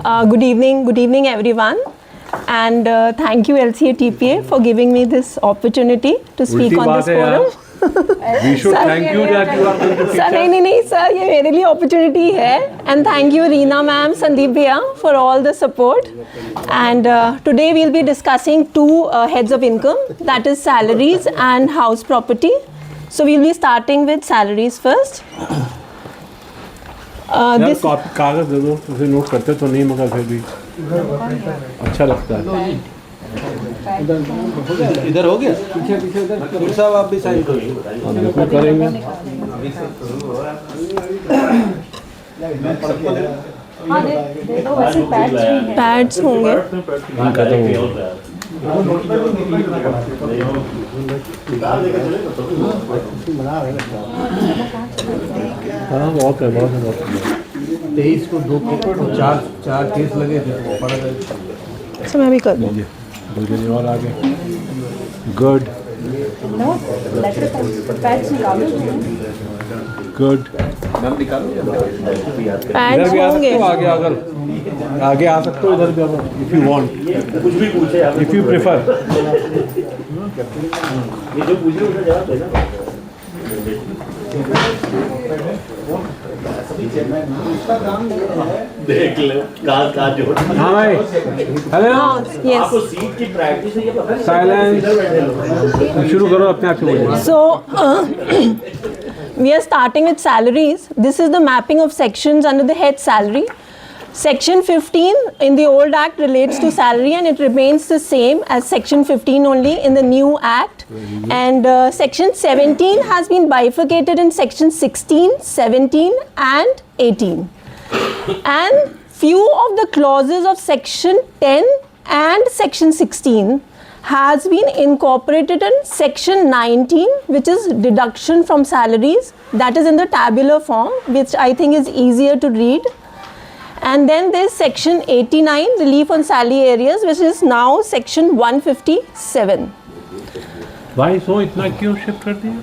Good evening everyone, and thank you LCA TPA for giving me this opportunity to speak on this forum. We should thank you that you are going to teach us. नहीं sir, ये मेरे लिए opportunity है, and thank you Reena ma'am, Sandeep bhaiya for all the support. And today we'll be discussing two heads of income, that is salaries and house property. So we'll be starting with salaries first. यार कागज दे दो, उसे note करते तो नहीं मगर फिर भी अच्छा लगता है। इधर हो गया, पीछे साहब आप भी साइन करो। करेंगे। पैड्स होंगे। खत्म हो गया। हाँ बहुत है 23 को 2 4 केस लगे थे। अच्छा मैं भी कर दूँ। बल्कि और आगे गुड गुड पैड्स होंगे। आगे अगर आगे आ सकते हो इधर भी इफ यू वांट, कुछ भी पूछे इफ यू प्रेफर। ये जो पूछ रहे हो जवाब देना। देख लो का जोड़। हाँ भाई हेलो आपको सीट की प्रैक्टिस है, ये पता है। साइलेंस शुरू करो अपने आप से बोलिए। So we are starting with salaries. This is the mapping of sections under the head salary. Section 15 in the old act relates to salary and it remains the same as section 15 only in the new act. And section 17 has been bifurcated in section 16, 17 and 18. And few of the clauses of section 10 and section 16 has been incorporated in section 19, which is deduction from salaries. That is in the tabular form, which I think is easier to read. And then there is section 89, relief on salary areas, which is now section 157. भाई सो इतना क्यों shift कर दिया?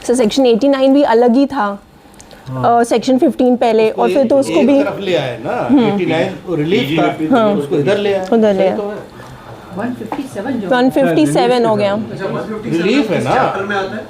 So section 89 भी अलग ही था, section 15 पहले और फिर तो उसको भी तरफ ले आए ना। 89 रिलीफ था, उसको इधर ले आए। उधर ले 157 हो गया। रिलीफ है ना, चैप्टर में आता है।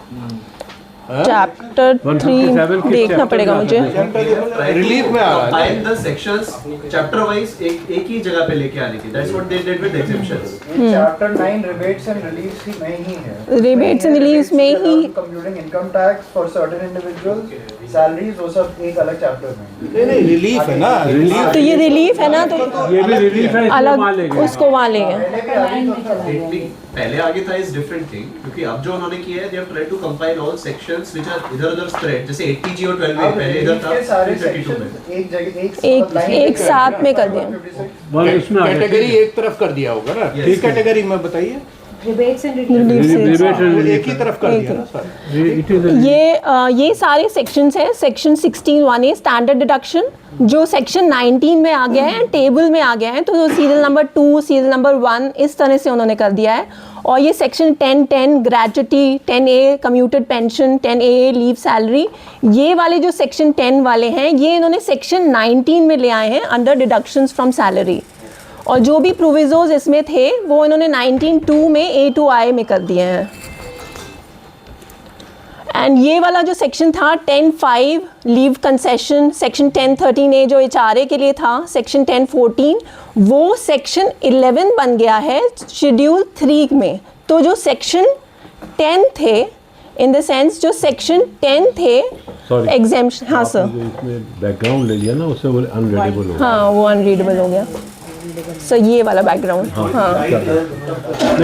चैप्टर 3 देखना पड़ेगा मुझे। रिलीफ में आ रहा है। Combine the sections chapter wise एक ही जगह पे लेके आनी थी। That's what they did with exemptions. Chapter 9 rebates and reliefs में ही है। रिबेट्स एंड रिलीफ्स में ही computing income tax for certain individuals, salaries वो सब एक अलग चैप्टर में। नहीं रिलीफ है ना, रिलीफ तो ये रिलीफ है ना, तो ये भी रिलीफ है, अलग उसको वहाँ ले गए। पहले आगे था इज डिफरेंट थिंग, क्योंकि अब जो उन्होंने किया है they have tried to compile all sections which are इधर-उधर स्प्रेड, जैसे 80G और 12A पहले इधर था, 32 में एक जगह एक साथ में कर दिया। इसमें कैटेगरी एक तरफ कर दिया होगा ना। किस कैटेगरी में बताइए? रिबेट्स एंड रिलीफ्स एक ही तरफ कर दिया ना सर। ये सारे सेक्शंस हैं। सेक्शन 16(1)(a स्टैंडर्ड डिडक्शन जो सेक्शन 19 में आ गया है, टेबल में आ गया है, तो सीरियल नंबर 2, सीरियल नंबर 1 इस तरह से उन्होंने कर दिया है। और ये section 10(10) gratuity, 10A commuted pension, 10A leave salary, ये वाले जो सेक्शन 10 वाले हैं ये इन्होंने सेक्शन 19 में ले आए हैं अंडर डिडक्शंस फ्रॉम सैलरी। और जो भी प्रोविजोज इसमें थे वो इन्होंने 19(2) में A-I में कर दिए हैं। एंड ये वाला जो सेक्शन था 10(5) लीव कंसेशन, सेक्शन 10(13)(a) जो HRA के लिए था, सेक्शन 10(14) वो सेक्शन 11 बन गया है शेड्यूल 3 में। तो जो सेक्शन 10 थे, इन द सेंस जो सेक्शन 10 थे एग्जेम्पशन। हाँ सर, बैकग्राउंड ले लिया ना, उससे वो अनरीडेबल हो गया। हाँ वो अनरीडेबल हो गया। सो ये वाला बैकग्राउंड। हाँ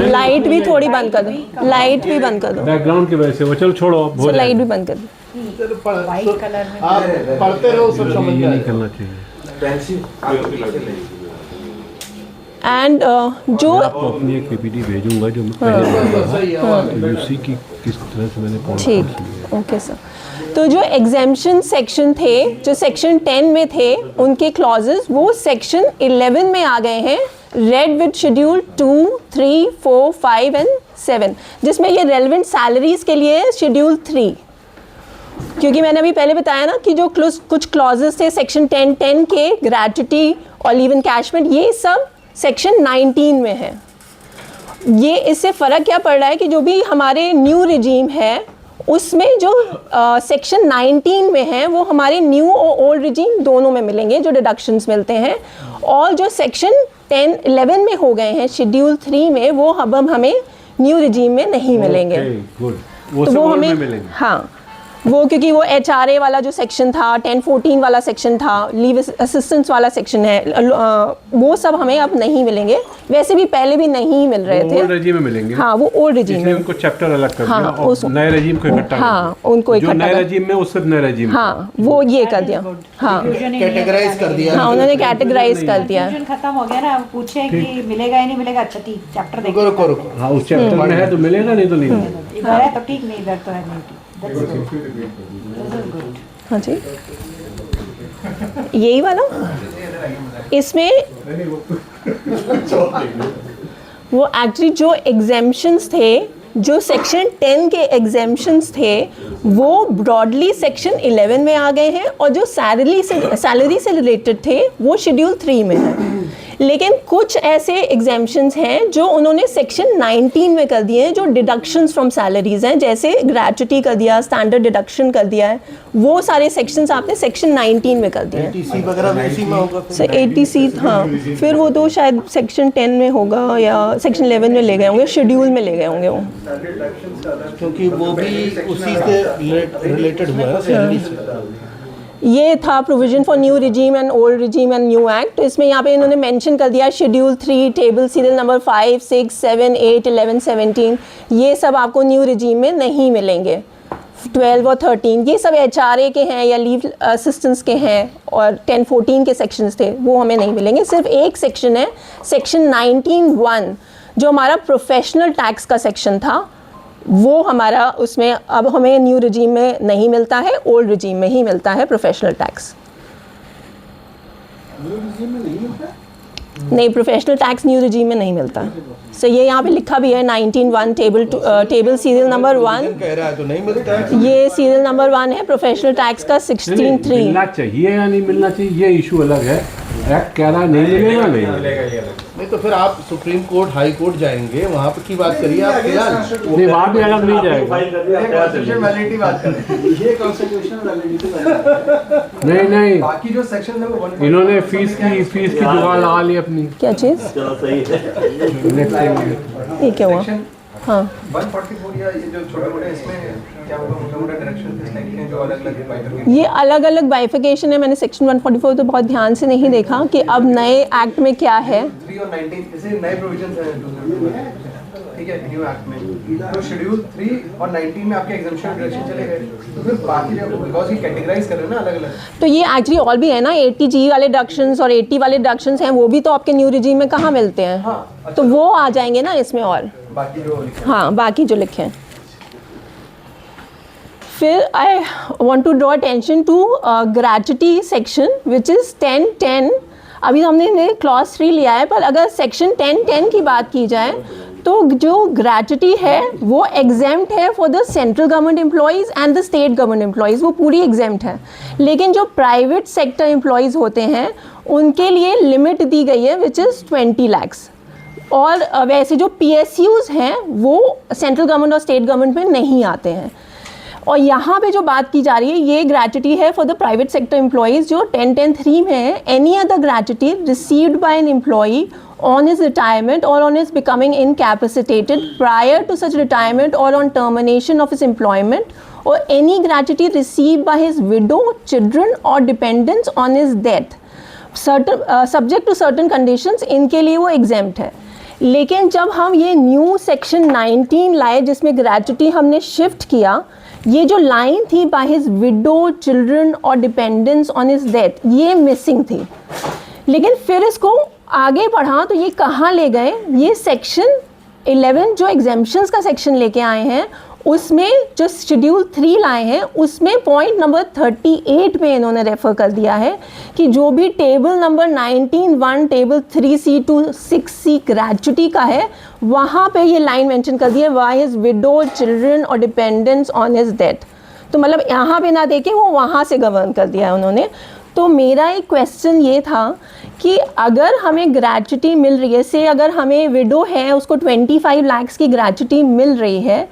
लाइट भी थोड़ी बंद कर दो, लाइट भी बंद कर दो बैकग्राउंड की वजह से वो चलो छोड़ो, so लाइट भी बंद कर दो। व्हाइट कलर में आप पढ़ते रहो सब समझ ये नहीं में करना चाहिए। एंड जो आपको अपनी एक पीपीटी भेजूंगा जो मैं पहले यूसी की किस तरह से मैंने पॉइंट ठीक, ओके सर। तो जो एग्जेम्पशन सेक्शन थे, जो सेक्शन 10 में थे, उनके क्लॉजेस वो सेक्शन 11 में आ गए हैं, रेड विद शेड्यूल 2, 3, 4, 5 एंड 7, जिसमें ये रेलेवेंट सैलरीज के लिए शेड्यूल 3। क्योंकि मैंने अभी पहले बताया ना कि जो कुछ क्लॉजेस थे सेक्शन 10 के, ग्रेच्युटी और लीव एनकैशमेंट, ये सब सेक्शन 19 में है। ये इससे फ़र्क क्या पड़ रहा है कि जो भी हमारे न्यू रिजीम है उसमें जो सेक्शन 19 में है वो हमारे न्यू और ओल्ड रिजीम दोनों में मिलेंगे, जो डिडक्शंस मिलते हैं। और जो सेक्शन 11 में हो गए हैं शेड्यूल 3 में, वो अब हमें न्यू रिजीम में नहीं मिलेंगे। गुड, वो तो सब वो ओल्ड में हमें, मिलेंगे। हाँ, वो क्योंकि वो HRA वाला जो सेक्शन था, 1014 वाला सेक्शन था, लीव असिस्टेंस वाला सेक्शन है, वो सब हमें अब नहीं मिलेंगे। वैसे भी पहले भी नहीं मिल रहे थे। ओल्ड रेजिम में मिलेंगे। हाँ, वो ओल्ड रेजिम इसलिए में। उनको चैप्टर अलग कर हाँ, दिया और नए रेजिम को इकट्ठा कर हाँ, दिया। उनको जो इकट्ठा नए कर, रेजिम में उससे नए रेजिम। हाँ, वो ये कर दिया। हाँ, कैटेगराइज कर दिया। हाँ, उन्होंने कैटेगराइज कर दिया। कंफ्यूजन खत्म हो गया ना, अब पूछे कि मिलेगा या नहीं मिलेगा। अच्छा ठीक, चैप्टर रुको रुको रुको, हाँ, उस चैप्टर में है तो मिलेगा, नहीं तो नहीं मिलेगा। इधर है तो ठीक, नहीं इधर तो है नहीं ठीक। That's good. हाँ जी, यही वाला इसमें वो एक्चुअली जो एग्जेम्पशंस थे, जो सेक्शन 10 के एग्जेम्पशंस थे, वो ब्रॉडली सेक्शन 11 में आ गए हैं, और जो सैलरी से रिलेटेड थे वो शेड्यूल 3 में है। लेकिन कुछ ऐसे एग्जेम्पशंस हैं जो उन्होंने सेक्शन 19 में कर दिए हैं, जो डिडक्शंस फ्रॉम सैलरीज हैं, जैसे ग्रेच्युटी कर दिया, स्टैंडर्ड डिडक्शन कर दिया है, वो सारे सेक्शंस आपने सेक्शन 19 में कर दिए हैं। ATC वगैरह भी इसी में होगा। सो 80C, हाँ, फिर वो तो शायद सेक्शन 10 में होगा या सेक्शन 11 में ले गए होंगे, शेड्यूल में ले गए होंगे वो। क्योंकि वो भी उसी से रिलेटेड हुआ है, सैलरी से। ये था provision for new regime and old regime and new act. तो इसमें यहाँ पे इन्होंने मेंशन कर दिया शेड्यूल 3 टेबल सीरियल नंबर 5, 6, 7, 8, 11, 17, ये सब आपको न्यू रिजीम में नहीं मिलेंगे। 12 और 13 ये सब HRA के हैं या लीव असिस्टेंस के हैं, और 1014 के सेक्शंस थे, वो हमें नहीं मिलेंगे। सिर्फ एक सेक्शन है, सेक्शन 19(1), जो हमारा प्रोफेशनल टैक्स का सेक्शन था, वो हमारा उसमें अब हमें न्यू रिजीम में नहीं मिलता है, ओल्ड रिजीम में ही मिलता है प्रोफेशनल टैक्स। नहीं, प्रोफेशनल टैक्स न्यू रिजीम में नहीं मिलता। सो ये यहाँ पे लिखा भी है 19(1) टेबल सीरियल नंबर 1, कह रहा है तो नहीं मिलता है। ये सीरियल नंबर 1 है प्रोफेशनल टैक्स का 16(3). मिलना चाहिए या नहीं मिलना चाहिए, ये इशू अलग है। एक्ट कह रहा है नहीं मिलेगा, नहीं नहीं तो फिर आप सुप्रीम कोर्ट, हाई कोर्ट जाएंगे, वहाँ पे की बात करिए आप फिलहाल। नहीं, वहाँ भी अलग नहीं जाएगा। नहीं नहीं, बाकी जो सेक्शन है वो इन्होंने फीस की जुगाड़ लगा ली अपनी। क्या चीज़? ये क्या हुआ? हाँ, 144 या ये जो छोटे मोटे इसमें क्या होगा, मोटा मोटा डायरेक्शन इस टाइप के जो अलग-अलग बाइफिकेशन। ये अलग अलग बाइफिकेशन है। मैंने सेक्शन 144 तो बहुत ध्यान से नहीं देखा कि अब नए एक्ट में क्या है। 3 और 19 जैसे नए प्रोविजंस हैं, ठीक है, न्यू एक्ट में। तो शेड्यूल 3 और 19 में आपके एग्जम्पशन डायरेक्शन चले गए, तो फिर बाकी जब बिकॉज़ ये कैटेगराइज कर रहे हैं ना अलग-अलग, तो ये एक्चुअली और भी है ना, 80G वाले डिडक्शंस और 80 वाले डिडक्शंस हैं, वो भी तो आपके न्यू रिजीम में कहाँ मिलते हैं? हाँ, तो वो आ जाएंगे ना इसमें, और बाकी जो लिखे हाँ, बाकी जो लिखे हैं। फिर I want to draw attention to gratuity section which is 10(10). अभी हमने क्लॉज 3 लिया है, पर अगर सेक्शन 10(10) की बात की जाए तो जो ग्रेच्युटी है वो एग्जेम्प्ट है for the central government employees and the state government employees, वो पूरी एग्जेम्प्ट है। लेकिन जो प्राइवेट सेक्टर एम्प्लॉयज़ होते हैं उनके लिए लिमिट दी गई है विच इज़ 20 lakhs। और वैसे जो PSUs हैं वो सेंट्रल गवर्नमेंट और स्टेट गवर्नमेंट में नहीं आते हैं। और यहाँ पे जो बात की जा रही है ये ग्रेच्युटी है for the private sector employees, जो 10(10)(3) में है। Any other gratuity received by an employee on his retirement or on his becoming incapacitated prior to such retirement or on termination of his employment, or any gratuity received by his widow, children or dependents on his death, certain subject to certain conditions, इनके लिए वो exempt है। लेकिन जब हम ये new section 19 लाए जिसमें ग्रेच्युटी हमने शिफ्ट किया, ये जो लाइन थी बाय हिज विडो, चिल्ड्रन और डिपेंडेंट्स ऑन हिज डेथ, ये मिसिंग थी। लेकिन फिर इसको आगे बढ़ा तो ये कहाँ ले गए, ये सेक्शन 11 जो एग्जेम्पशंस का सेक्शन लेके आए हैं, उसमें जो शेड्यूल 3 लाए हैं उसमें पॉइंट नंबर 38 में इन्होंने रेफ़र कर दिया है कि जो भी table number 19(1) table 3C to 6C gratuity का है, वहाँ पे ये लाइन मेंशन कर दी है, वाई हिज विडो, चिल्ड्रन और डिपेंडेंट्स ऑन हिज डेथ। तो मतलब यहाँ पे ना देके वो वहाँ से गवर्न कर दिया है उन्होंने। तो मेरा एक क्वेश्चन ये था कि अगर हमें ग्रेच्युटी मिल रही है, से अगर हमें विडो है उसको 25 लाख की ग्रेच्युटी मिल रही है,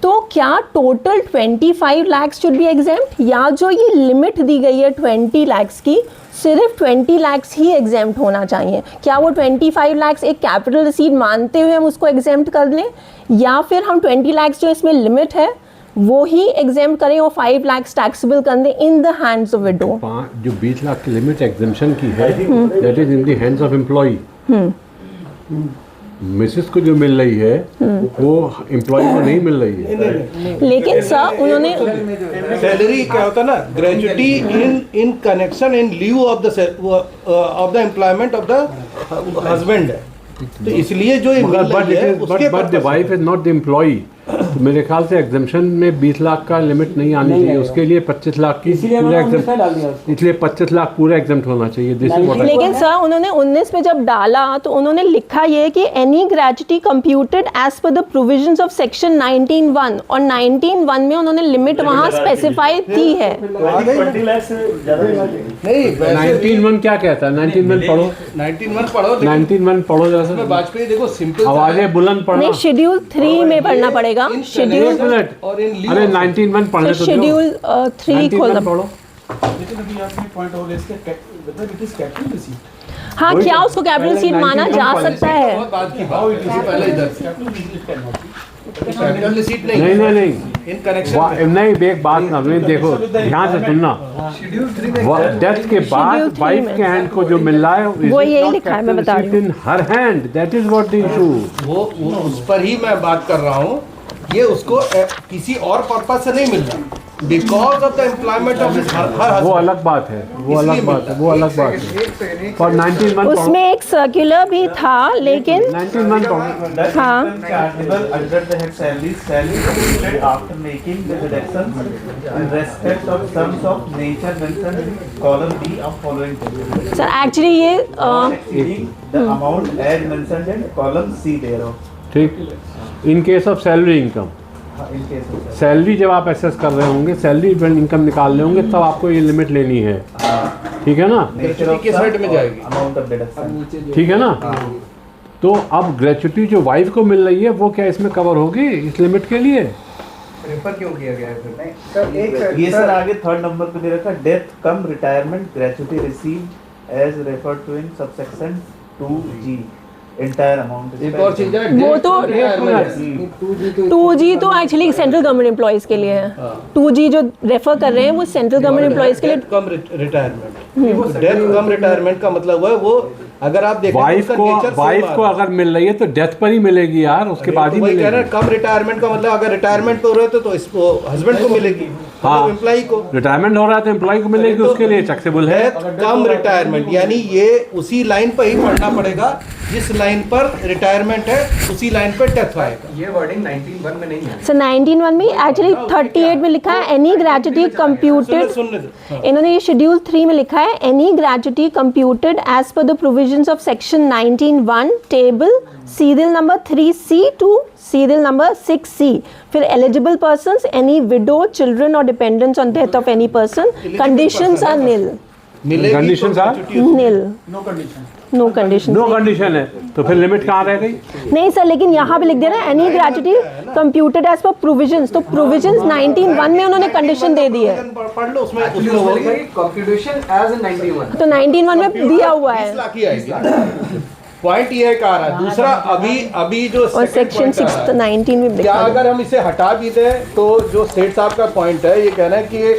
तो क्या total 25 lakh should be exempt, या जो ये लिमिट दी गई है 20 लाख की, सिर्फ 20 लाख ही एग्जेम्प्ट होना चाहिए? क्या वो 25 लाख एक कैपिटल रिसीट मानते हुए हम उसको एग्जेम्प्ट कर लें, या फिर हम 20 लाख जो इसमें लिमिट है वो ही एग्जेम्प्ट करें और 5 लाख टैक्सेबल कर दें in the hands of widow? जो 20 लाख की लिमिट एग्जेम्पशन की है, that is in the hands of employee. Mrs को जो मिल रही है वो एम्प्लॉय को नहीं मिल रही है। लेकिन सर उन्होंने सैलरी क्या होता है ना, gratuity in connection in leave of the employment of the husband है, तो इसलिए जो ये मिल रही है उसके but the wife is not the employee. तो मेरे ख्याल से एग्जाम्पशन में 20 लाख का लिमिट नहीं आनी चाहिए, उसके लिए 25 लाख की पूरा एग्जाम्प्ट, इसलिए 25 लाख पूरा एग्जाम्प्ट होना चाहिए। लेकिन सर उन्होंने 19 में जब डाला तो उन्होंने लिखा ये कि any gratuity computed as per the provisions of section 19(1), और 19(1) में उन्होंने लिमिट वहाँ स्पेसिफाई की है। नहीं, 19(1) क्या कहता है? 19(1) पढ़ो, 19(1) पढ़ो, 19(1) पढ़ो जरा सा। वाजपेयी देखो सिंपल आवाजें बुलंद पढ़ना। नहीं, शेड्यूल 3 में पढ़ना पड़ेगा। शेड्यूल, और इन लीव अरे 19(1) पढ़ने तो दो। शेड्यूल 3 खोलना पढ़ो। हाँ, क्या उसको कैपिटल सीट माना जा सकता है? बात की पहले इधर कैपिटल रिसीट नहीं नहीं इन कनेक्शन नहीं, एक बात ना देखो, ध्यान से सुनना। डेथ के बाद वाइफ के हैंड को जो मिल रहा है वो यही लिखा है, मैं बता रही हूँ। In her hand, that is what the issue. वो उस पर ही मैं बात कर रहा हूँ, ये उसको किसी और पर्पज से नहीं मिल रहा, because of the employment of her वो अलग बात है, वो अलग बात है, वो अलग बात है। और 19(1) उसमें एक सर्कुलर भी था, लेकिन 19(1) पढ़ो। हाँ, under the head salary calculated after making the deductions in respect of sums of nature mentioned in column B of following table, sir actually ये exceeding the amount as mentioned in column C thereof. ठीक, in case of salary income, In case of salary जब आप assess कर रहे होंगे, salary income निकाल रहे होंगे, तब आपको ये लिमिट लेनी है, ठीक है ना? nature of किस हेड में जाएगी? amount of deduction. ठीक है ना? तो अब ग्रेच्युटी जो वाइफ को मिल रही है वो क्या इसमें कवर होगी इस लिमिट के लिए? रेफर क्यों किया गया है फिर? नहीं सर, एक ये सर आगे थर्ड नंबर पे दे रखा, death cum retirement gratuity received as referred to in subsection 2G entire amount. एक और चीज है, वो तो 2G तो एक्चुअली सेंट्रल गवर्नमेंट एम्प्लॉयज के लिए है। 2G जो रेफर कर रहे हैं वो सेंट्रल गवर्नमेंट एम्प्लॉयज के लिए। कम रिटायरमेंट, डेथ कम रिटायरमेंट का मतलब है वो, अगर आप देखें वाइफ को अगर मिल रही है तो डेथ पर ही मिलेगी यार, उसके बाद ही मिलेगी। कह रहे हैं कम रिटायरमेंट का मतलब अगर रिटायरमेंट हो रहे तो इसको हस्बैंड को मिलेगी, हाँ, एम्प्लॉय को रिटायरमेंट हो रहा है तो एम्प्लॉय को मिलेगी, उसके लिए टैक्सेबल है। कम रिटायरमेंट यानी ये उसी लाइन पर ही पढ़ना पड़ेगा जिस लाइन पर रिटायरमेंट है, उसी लाइन पर डेथ आएगा। ये वर्डिंग 19(1) में नहीं है। सर 19(1) में एक्चुअली 38 में लिखा है एनी ग्रेच्युटी कंप्यूटेड, इन्होंने ये शेड्यूल 3 में लिखा है any gratuity computed as per the provisions of section 19(1) table serial number 3C to serial number 6C, फिर eligible persons any widow children और dependents on death of any person, conditions are nil. Conditions are nil, no condition. No condition है तो फिर limit कहाँ रह गई? नहीं sir, लेकिन यहाँ पे लिख दे रहे हैं any gratuity computed as per provisions, तो प्रोविजंस 19(1) में उन्होंने कंडीशन दे दी है, पढ़ लो उसमें Actually उसमें लिखा है कि computation as in 91। तो 19(1) में दिया हुआ है। 20 लाख ही आएगी। पॉइंट ये कह रहा है। दूसरा अभी जो और सेक्शन 6 19 में क्या लिखा है। अगर हम इसे हटा भी दें तो जो सेठ साहब का पॉइंट है ये कहना है कि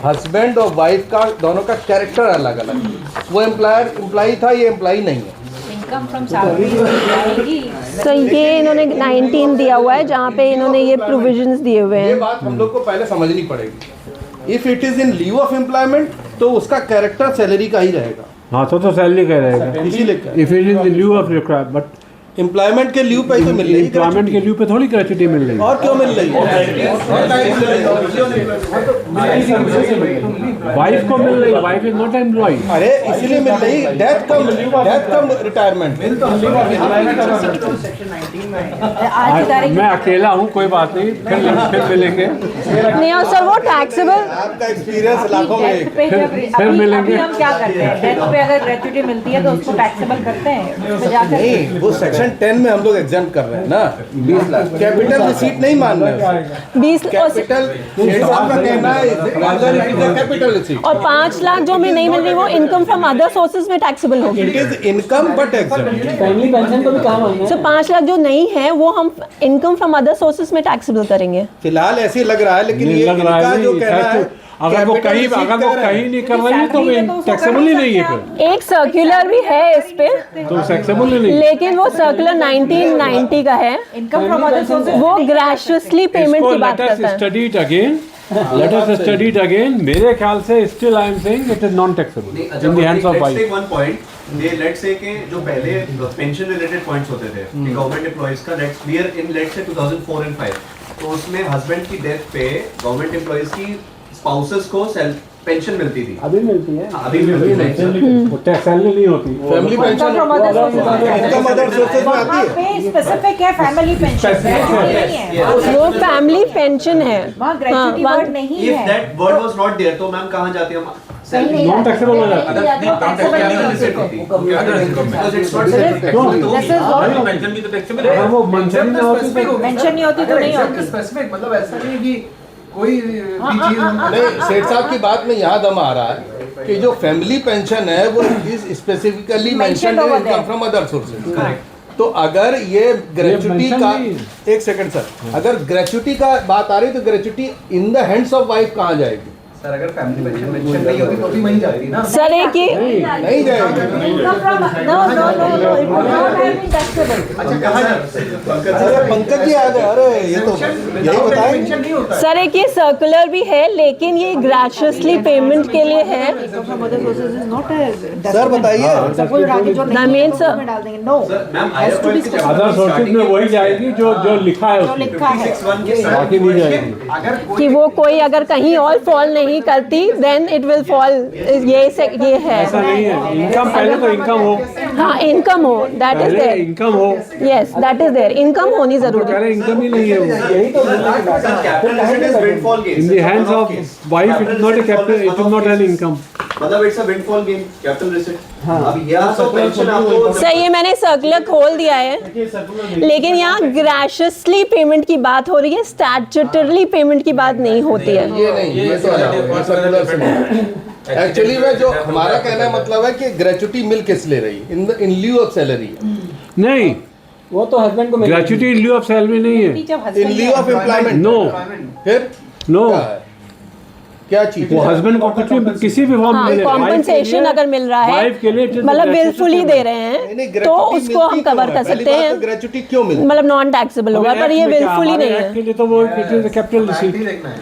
हस्बैंड और वाइफ का दोनों का कैरेक्टर अलग अलग है, वो एम्प्लॉय था, ये एम्प्लॉय नहीं है। इनकम फ्रॉम सैलरी तो ये इन्होंने 19 दिया हुआ है जहाँ पे इन्होंने ये प्रोविजंस दिए हुए ये हैं। बात हम लोग को पहले समझनी पड़ेगी। If it is in leave of employment तो उसका कैरेक्टर सैलरी का ही रहेगा, हाँ तो सैलरी कह रहेगा, इसीलिए if it is in लिeu of requirement, but employment के लीव पे ही तो मिल रही है एम्प्लॉयमेंट के लीव पे थोड़ी ग्रेचुटी मिल रही है। और क्यों मिल रही है? वाइफ को मिल रही है, वाइफ इज नॉट एम्प्लॉय। अरे इसीलिए मिल रही, डेथ कम रिटायरमेंट। आज की तारीख मैं अकेला हूँ, कोई बात नहीं, फिर मिलेंगे। नहीं और सर वो टैक्सेबल आपका एक्सपीरियंस लाखों में एक। फिर मिलेंगे। अभी हम क्या करते हैं, डेथ पे अगर ग्रेच्युटी मिलती है तो उसको टैक्सेबल करते हैं, उस पे जाकर नहीं, वो सेक्शन 10 में हम लोग एग्जाम कर रहे हैं ना, 20 लाख कैपिटल रिसीट नहीं मान रहे। 20 कैपिटल शेर साहब का कहना है rather it is a capital receipt. और 5 लाख जो हमें नहीं मिल रही वो इनकम फ्रॉम अदर सोर्सेज में टैक्सेबल होगी। It is income but exempt. Family pension को भी कहाँ मांगना है? सो 5 लाख जो नहीं है वो हम इनकम फ्रॉम अदर सोर्सेज में टैक्सेबल करेंगे। फिलहाल ऐसे ही लग रहा है, लेकिन ये लग रहा इनका है जो नहीं, कहना है अगर वो कहीं नहीं कर रही है तो टैक्सेबल ही नहीं है फिर। एक सर्कुलर भी है इस पे, तो टैक्सेबल ही नहीं। लेकिन वो सर्कुलर 1990 का है, इनकम फ्रॉम अदर सोर्सेज वो ग्रेजुअसली पेमेंट की बात करता है। Study it again, let us study it again. मेरे ख्याल से still I am saying it is non taxable in the hands of wife. One point, ये लेट्स से कि जो पहले पेंशन रिलेटेड पॉइंट्स होते थे गवर्नमेंट एम्प्लॉइज का, let's we are in let's say 2004 and 5, तो उसमें हस्बैंड की डेथ पे गवर्नमेंट एम्प्लॉइज की स्पाउसेस को पेंशन मिलती थी। अभी मिलती है। अभी मिलती है, वो टैक्स सैलरी नहीं होती। Family pension from other sources, income other sources में आती है। पे स्पेसिफिक है फैमिली पेंशन, ग्रेच्युटी नहीं है, वो फैमिली पेंशन है। वहाँ ग्रेच्युटी वहाँ- वर्ड नहीं इफ है। That word was not there तो मैम कहां जाते हम? नॉन टैक्सेबल हो जाता है। Because it's not self-taxable. This is what अगर वो मेंशन नहीं होती तो मेंशन नहीं होती तो नहीं होती। स्पेसिफिक मतलब ऐसा नहीं कि कोई भी चीज नहीं, सेठ साहब की बात में यहाँ दम आ रहा है कि जो फैमिली पेंशन है वो is specifically mentioned over income there. From other sources. तो अगर ये ग्रेच्युटी mention का, नहीं एक सेकंड सर, अगर ग्रेच्युटी का बात आ रही तो gratuity in the hands of wife कहाँ जाएगी? सर अगर फैमिली पेंशन मेंशन नहीं होती तो भी वहीं जाती ना। सर एक ये नहीं जाएगी। Income from no, it would not have been taxable. अच्छा कहाँ जाती अरे पंकज जी आ गए, अरे ये तो यही बताएं। नहीं होता सर एक ये सर्कुलर भी है, लेकिन ये ग्रेजुअसली पेमेंट के लिए है। Income from other sources is not a sir बताइए। Suppose आगे जो नहीं means, है, उसमें डाल देंगे। No, ma'am has to be specific. Other sources में वही जाएगी जो लिखा है जो उसमें, लिखा है। 6(1) के साथ बाकी नहीं जाएगी। अगर कि वो कोई अगर कहीं और फॉल नहीं करती देन इट विल फॉल। ये है। ऐसा नहीं है, इनकम पहले तो इनकम हो, हाँ इनकम हो, दैट इज पहले देयर। इनकम हो। Yes that is there, income होनी तो जरूरी कह है। रहे इनकम ही नहीं है वो। यही तो बोलने की बात है। Capital receipt is windfall gain in the hands of wife it is not a capital, it is not an income. मतलब it's a windfall gain capital receipt. अब यहाँ तो पेंशन आपको सही है, मैंने सर्कुलर खोल दिया है, लेकिन यहाँ ग्रेजुअसली पेमेंट की बात हो रही है, स्टैट्यूटरली पेमेंट की बात नहीं होती है। ये नहीं, ये तो है, सर्कुलर से नहीं। एक्चुअली में जो हमारा कहना मतलब है कि ग्रेच्युटी मिल किस ले रही है? इन ल्यू ऑफ सैलरी, नहीं, वो तो हस्बैंड को मिलेगी। Gratuity in lieu of salary नहीं है। इन ल्यू ऑफ एम्प्लॉयमेंट। नो फिर नो, क्या है? क्या चीज वो है? हस्बैंड को कुछ भी किसी भी फॉर्म हाँ में मिले, कॉम्पनसेशन अगर मिल रहा है, वाइफ के लिए it is मतलब gratuity विलफुली दे रहे नहीं, हैं gratuity तो उसको हम मिलती कवर क्यों कर है? पहली सकते बात हैं, तो ग्रेच्युटी क्यों मिलती? मतलब नॉन टैक्सेबल होगा, पर ये विलफुली नहीं है। के लिए तो वो इट इज कैपिटल रिसीट। भी देखना है।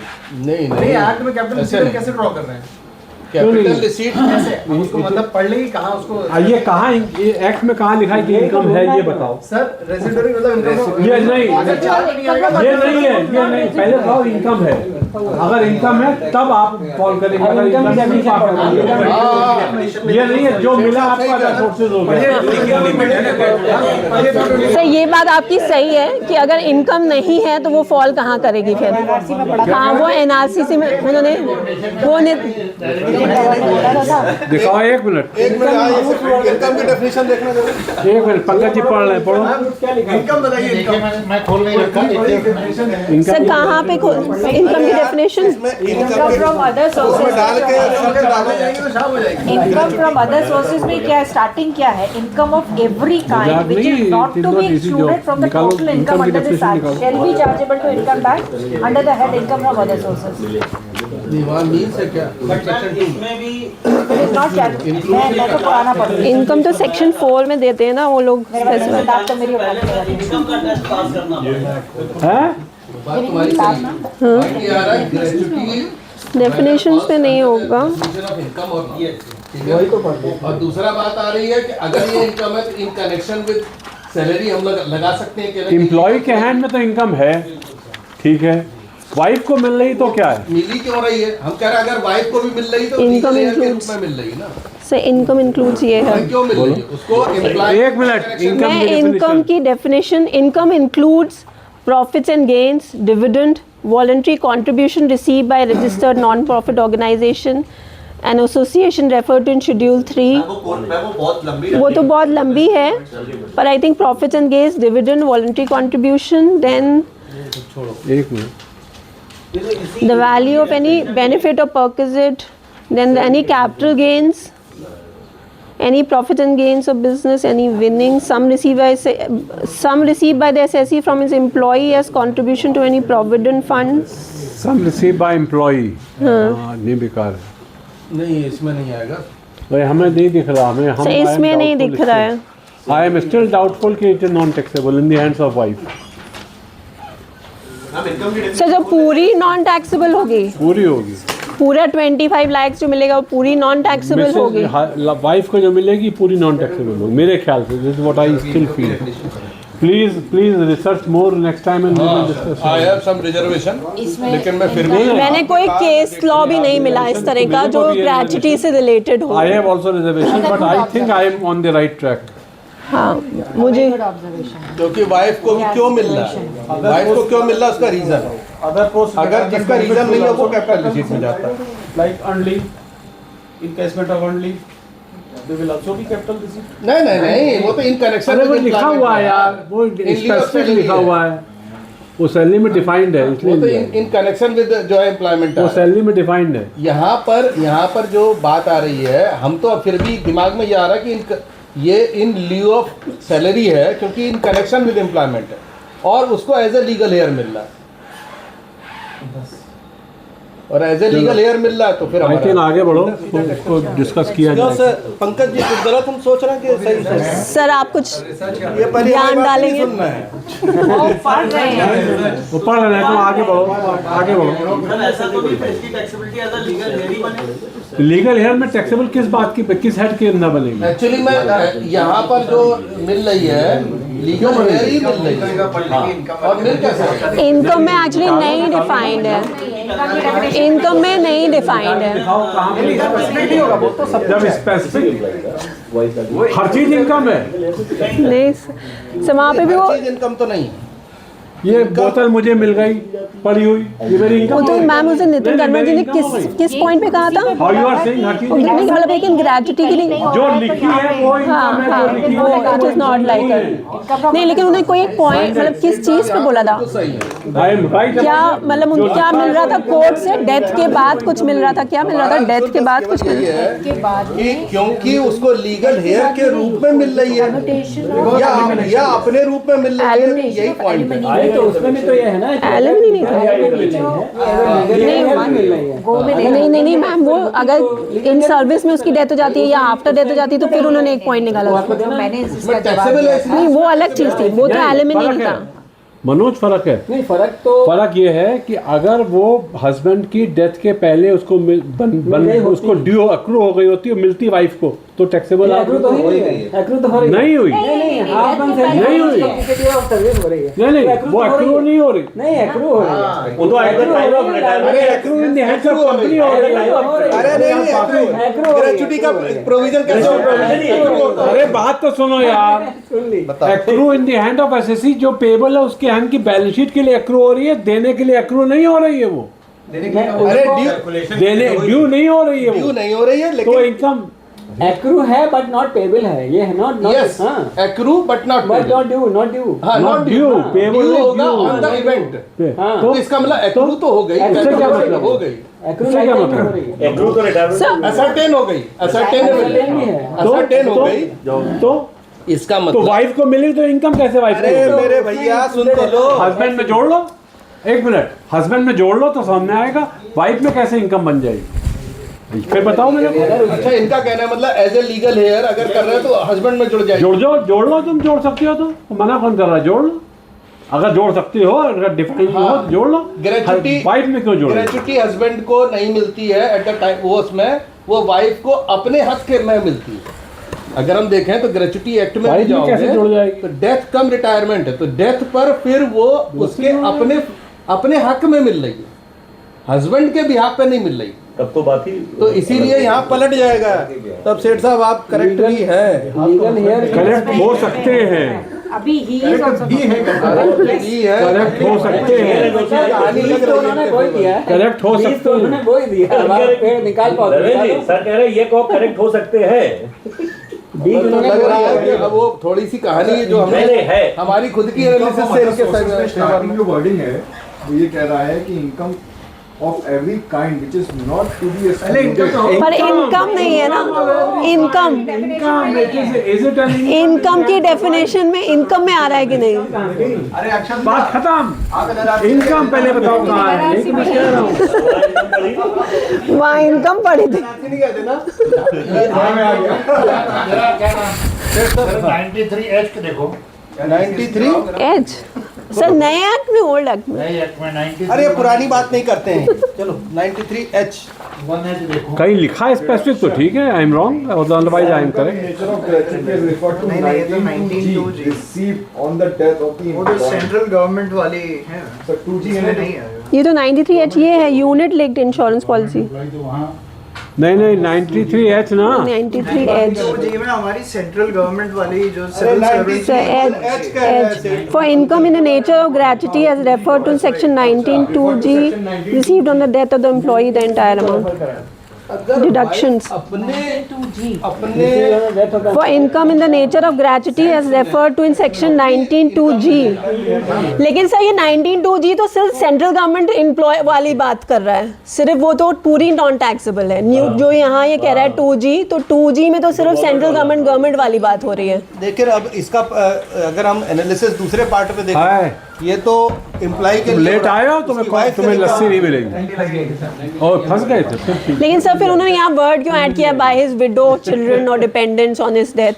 नहीं नहीं एक्ट में कैपिटल ऐसे रिसीट नहीं। कैसे ड्रॉ कर रहे हैं? कैपिटल रिसीट कैसे हम उसको मतलब पढ़ लेंगे कहाँ उसको? ये कहाँ एक्ट में कहाँ लिखा है कि इनकम है, ये बताओ। सर रेसिडुअरी मतलब इनकम ये नहीं, अगर चार नहीं आएगा ये नहीं है, ये नहीं, पहले बताओ इनकम है। अगर इनकम है तब आप कॉल करेंगे, अगर इनकम नहीं है, ये नहीं है जो मिला आपको अदर सोर्सेज हो गया। सर ये बात आपकी सही है कि अगर इनकम नहीं है तो वो फॉल कहाँ करेगी फिर? हाँ वो एनआरसीसी में उन्होंने वो दिखाओ एक मिनट, इनकम की डेफिनेशन देखना जरूर। एक मिनट, पंकज जी पढ़ रहे हैं, पढ़ो। इनकम बताइए इनकम। मैं खोल नहीं रखा। सर कहाँ पे इनकम की डेफिनेशन? इसमें Income from other उसमें डाल के सर्च डालो। जाएंगे तो शाम हो जाएगी। इनकम फ्रॉम अदर सोर्सेज में क्या स्टार्टिंग क्या है? Income of every kind which is not to be excluded from the निकालो, टोटल income इनकम की अंडर दिस definition एक्ट निकालो। Shall be chargeable to income tax under the head income from other sources. दीवान mean से क्या? It is not charge. मैं तो पुराना पढ़ रही हूं। इनकम तो सेक्शन 4 में देते हैं ना वो लोग स्पेसिफाई। बात तो मेरी बात है। बात तुम्हारी सही है। बाकी आ रहा है ग्रेच्युटी डेफिनेशंस में नहीं होगा। ऑफ इनकम और वही तो पढ़ते हैं। और दूसरा बात आ रही है कि अगर ये इनकम है तो इन कनेक्शन विद सैलरी हम लगा सकते हैं कि एम्प्लॉय के हैंड में तो इनकम है, ठीक है, वाइफ को मिल रही तो क्या है? मिली क्यों रही है? हम कह रहे हैं अगर वाइफ को भी मिल रही तो Income legal heir के रूप includes- में मिल रही है ना। से इनकम इंक्लूड्स ये है। क्यों मिल रही है उसको? एक मिनट, इनकम मैं की इनकम definition। की definition, income includes profits and gains, dividend, voluntary contribution receive by registered non profit organisation and association referred to in schedule 3। वो बहुत लंबी वो तो बहुत लंबी है, पर I think profits and gains, dividend, voluntary contribution, then एक minute, the value of any benefit or perquisite, then any capital gains, any profit and gains of business, any winnings, some received by the SSE from his employee as contribution to any provident fund. Sum receive by employee, नहीं बेकार है, नहीं इसमें नहीं आएगा। भाई हमें नहीं दिख रहा, हमें हम So इसमें नहीं दिख रहा है। आई एम स्टिल डाउटफुल कि it is non taxable in the hands of wife. Ma'am income की So जब पूरी नॉन टैक्सेबल होगी, पूरी होगी, पूरा 25 लाख जो मिलेगा वो पूरी नॉन टैक्सेबल होगी। वाइफ को जो मिलेगी पूरी नॉन टैक्सेबल होगी मेरे ख्याल से। This is what I still feel. Please research more next time and we will discuss. I have some reservation, लेकिन मैं फिर भी मैंने कोई केस लॉ भी नहीं मिला इस तरह का जो ग्रेच्युटी से रिलेटेड हो। I have also reservation but I think I am on the right track. हाँ, मुझे क्योंकि वाइफ को भी क्यों मिल रहा है, वाइफ को क्यों मिल रहा है उसका रीजन है। Other post अगर जिसका रीजन नहीं है वो कैपिटल रिसीट में जाता है। like earned leave, encashment of earned leave, they will also be capital receipt. नहीं, वो तो इन कनेक्शन अरे वो लिखा हुआ है यार, वो स्पेसिफिक लिखा हुआ है, वो सैलरी में डिफाइंड है, वो तो इसलिए इन कनेक्शन विद जो है एम्प्लॉयमेंट वो सैलरी में डिफाइंड है। यहाँ पर जो बात आ रही है, हम तो फिर भी दिमाग में ये आ रहा है कि ये इन ल्यू ऑफ सैलरी है क्योंकि इन कनेक्शन विद एम्प्लॉयमेंट है और उसको एज ए लीगल हेयर मिल रहा है, और एज ए लीगल हेयर मिल रहा है तो फिर आई थिंक आगे बढ़ो, उसको डिस्कस किया जाए। पंकज जी कुछ गलत हम सोच रहे हैं कि सही सर आप कुछ ये पहले ध्यान डालेंगे। सुनना है। वो पढ़ रहे हैं। वो पढ़ रहे हैं तो आगे बढ़ो, आगे बढ़ो। ऐसा तो नहीं है इसकी taxability as a legal heir ही बने। लीगल हेयर में टैक्सेबल किस बात की, किस हेड के अंदर बनेगी? एक्चुअली मैं यहाँ पर जो मिल रही है लीगल हेयर ही मिल रही है, और मिल कैसे? इनकम में एक्चुअली नहीं डिफाइंड है, इनकम में नहीं डिफाइंड है। जब स्पेसिफिक हर चीज इनकम है, नहीं सर, वहाँ पे भी वो इनकम तो नहीं। ये बोतल मुझे मिल गई पड़ी हुई, ये मेरी वो इनकम तो है। मैम उसे नितिन कर्मा जी ने किस पॉइंट पे कहा था? हाउ यू आर सेइंग हर चीज नहीं मतलब लेकिन ग्रेच्युटी के लिए जो लिखी है वो हाँ इनकम है, हाँ जो लिखी वो है इट इज नॉट लाइक नहीं, लेकिन उन्हें कोई एक पॉइंट मतलब किस चीज पे बोला था? I am right. क्या मतलब उन क्या मिल रहा था कोर्ट से? डेथ के बाद कुछ मिल रहा था? क्या मिल रहा था डेथ के बाद? कुछ मिल रहा था के बाद कि क्योंकि उसको लीगल हेयर के रूप में मिल रही है या अपने रूप में मिल रही है, यही पॉइंट है। अरे तो उसमें भी तो ये है ना कि एलिमनी नहीं था। नहीं मैम, वो अगर इन सर्विस में उसकी डेथ हो जाती है या आफ्टर डेथ हो जाती है तो फिर उन्होंने एक पॉइंट निकाला था। मैंने इसका उसमें जवाब टैक्सेबल है नहीं वो अलग चीज थी, वो तो एलिमनी नहीं था। मनोज फर्क है। नहीं फर्क तो फर्क ये है कि अगर वो हस्बैंड की डेथ के पहले उसको उसको ड्यू अक्रू हो गई होती है, मिलती वाइफ को, तो टैक्सेबल एक्रू तो हो रही है, एक्रू तो हो रही है। नहीं हुई। नहीं हाफ मंथ नहीं हुई। ऑफ सर्विस हो रही है। नहीं वो एक्रू नहीं हो रही, नहीं एक्रू हो रही है। वो तो अरे accrue in the hands of company हो रही है। अरे नहीं, ग्रेच्युटी का प्रोविजन कैसे होता है? अरे बात तो सुनो यार, accrue in the hand of SSC जो पेबल है उसके हैंड की बैलेंस शीट के लिए एक्रू हो रही है, देने के लिए एक्रू नहीं हो रही है। वो अरे देने ड्यू नहीं हो रही है, ड्यू वो नहीं हो रही है, तो लेकिन इनकम एक्रू है बट नॉट पेबल है, ये है not yes accrue but not but not due, not due. हाँ नॉट ड्यू, पेबल ड्यू होगा ऑन द इवेंट। हाँ तो इसका मतलब एक्रू तो हो गई, एक्रू क्या मतलब? हो गई, एक्रू उससे क्या मतलब? हो रही है। सर असर्टेन हो गई, असर्टेन हो गई। तो इसका तो मतलब वाइफ को मिली तो इनकम कैसे वाइफ को? अरे मेरे भैया सुन तो लो, हस्बैंड में जोड़ लो, एक मिनट, हस्बैंड में जोड़ लो तो सामने आएगा, वाइफ में कैसे इनकम बन जाएगी फिर बताओ मेरे को। अच्छा इनका कहना है मतलब एज ए लीगल हेयर अगर कर रहे हैं तो हस्बैंड में जुड़ जाएगी। जोड़ लो, तुम जोड़ सकते हो तो मना कौन कर रहा है? जोड़ लो, अगर जोड़ सकते हो, अगर डिफाइन हो तो जोड़ लो। ग्रेच्युटी वाइफ में क्यों जोड़? ग्रेच्युटी हस्बैंड को नहीं मिलती है एट द टाइम, वो उसमें वो वाइफ को अपने हक के में मिलती है। अगर हम देखें तो ग्रेचुटी एक्ट में भाई भी ये कैसे जुड़ जाओगे जाएगी? तो डेथ कम रिटायरमेंट है, तो डेथ पर फिर वो उसके अपने हक में मिल रही है, हस्बैंड के बिहाफ पे नहीं मिल रही, तब तो बात ही तो इसीलिए यहाँ पलट जाएगा। तब सेठ साहब आप करेक्ट भी हैं, लीगल हेयर करेक्ट हो सकते हैं, अभी he is also भी है करेक्ट हो सकते हैं, उन्होंने वही दिया है, करेक्ट हो सकते हैं। उन्होंने वही दिया है, हमारा पेड़ निकाल पाओ सर कह रहे हैं ये को करेक्ट हो सकते हैं। बीज तो उन्होंने लग रहा है बोला कि अब वो थोड़ी सी कहानी है जो नहीं, हमने है। हमारी खुद की एनालिसिस से इनके स्टार्टिंग जो वर्डिंग है वो ये कह रहा है कि income of every kind which is not to be पर इनकम नहीं है ना, इनकम की डेफिनेशन में इनकम में आ रहा है कि नहीं? अरे अक्षर बात खत्म, इनकम पहले बताओ कहाँ है, यही तो मैं कह रहा हूँ। वहाँ इनकम पड़ी थी। नहीं कहते ना 93H के देखो 93 एज सर नए एक्ट में ओल्ड एक्ट में? नए एक्ट में 93 अरे पुरानी बात नहीं करते हैं, चलो 93H 1H देखो। कहीं लिखा है स्पेसिफिक तो ठीक है, I am wrong, otherwise I am correct. Nature of gratuity is referred to नहीं, नहीं, ये तो 19(2G) received on the death of the वो जो सेंट्रल गवर्नमेंट वाली है सर 2G इसमें नहीं है। ये तो 93H ये है यूनिट लिंक्ड इंश्योरेंस पॉलिसी। नहीं नहीं 93H ना, 93H तो जी में हमारी सेंट्रल गवर्नमेंट वाली जो अरे सिविल 93 सर्विस H कह रहे हैं सेठ। for income in the nature of gratuity as referred to in section 19(2)(g) received on the death of the employee the entire amount. अगर Deductions. अपने For income in the nature of gratuity as referred to in section 19(2)(g. लेकिन sir ये 19(2)(g) तो सिर्फ central government employ वाली बात कर रहा है, सिर्फ वो तो पूरी नॉन टैक्सेबल है। न्यू जो यहाँ ये कह रहा है 2G, तो 2G में तो सिर्फ सेंट्रल गवर्नमेंट वाली बात हो रही है। देखिए अब इसका अगर हम एनालिसिस दूसरे पार्ट पे हाय। देखें, ये तो इम्प्लाई के लिए लेट आए हो तुम्हें लस्सी नहीं मिलेगी और फंस गए थे फिर ठीक। लेकिन सर फिर उन्होंने यहाँ वर्ड क्यों ऐड किया बाय हिज विडो चिल्ड्रन और डिपेंडेंट्स ऑन हिज डेथ?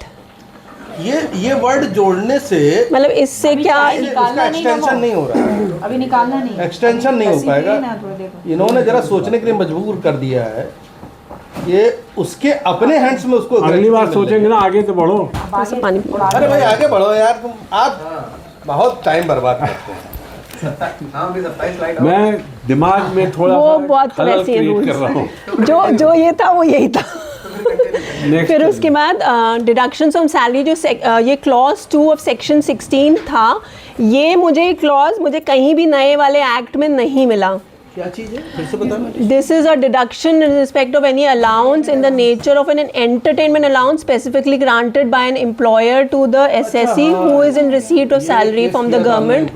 ये वर्ड जोड़ने से मतलब इससे क्या उसका एक्सटेंशन नहीं हो रहा है, अभी निकालना नहीं, एक्सटेंशन नहीं हो पाएगा। इन्होंने जरा सोचने के लिए मजबूर कर दिया है, ये उसके अपने हैंड्स में उसको अगली बार सोचेंगे ना, आगे तो बढ़ो। पानी अरे भाई आगे बढ़ो यार, तुम आप बहुत टाइम बर्बाद करते हैं। हाँ अभी 27 स्लाइड मैं दिमाग में थोड़ा वो सा बहुत खलल वैसे क्रिएट कर रहा हूँ। जो ये था वो यही था। Next फिर उसके बाद डिडक्शंस ऑन सैलरी जो ये क्लॉज 2 ऑफ सेक्शन 16 था, ये मुझे क्लॉज कहीं भी नए वाले एक्ट में नहीं मिला। क्या चीज़ है फिर से बताना। This is a deduction in respect of any allowance in the nature of an entertainment allowance specifically granted by an employer to the SSE who is in receipt of salary from the government,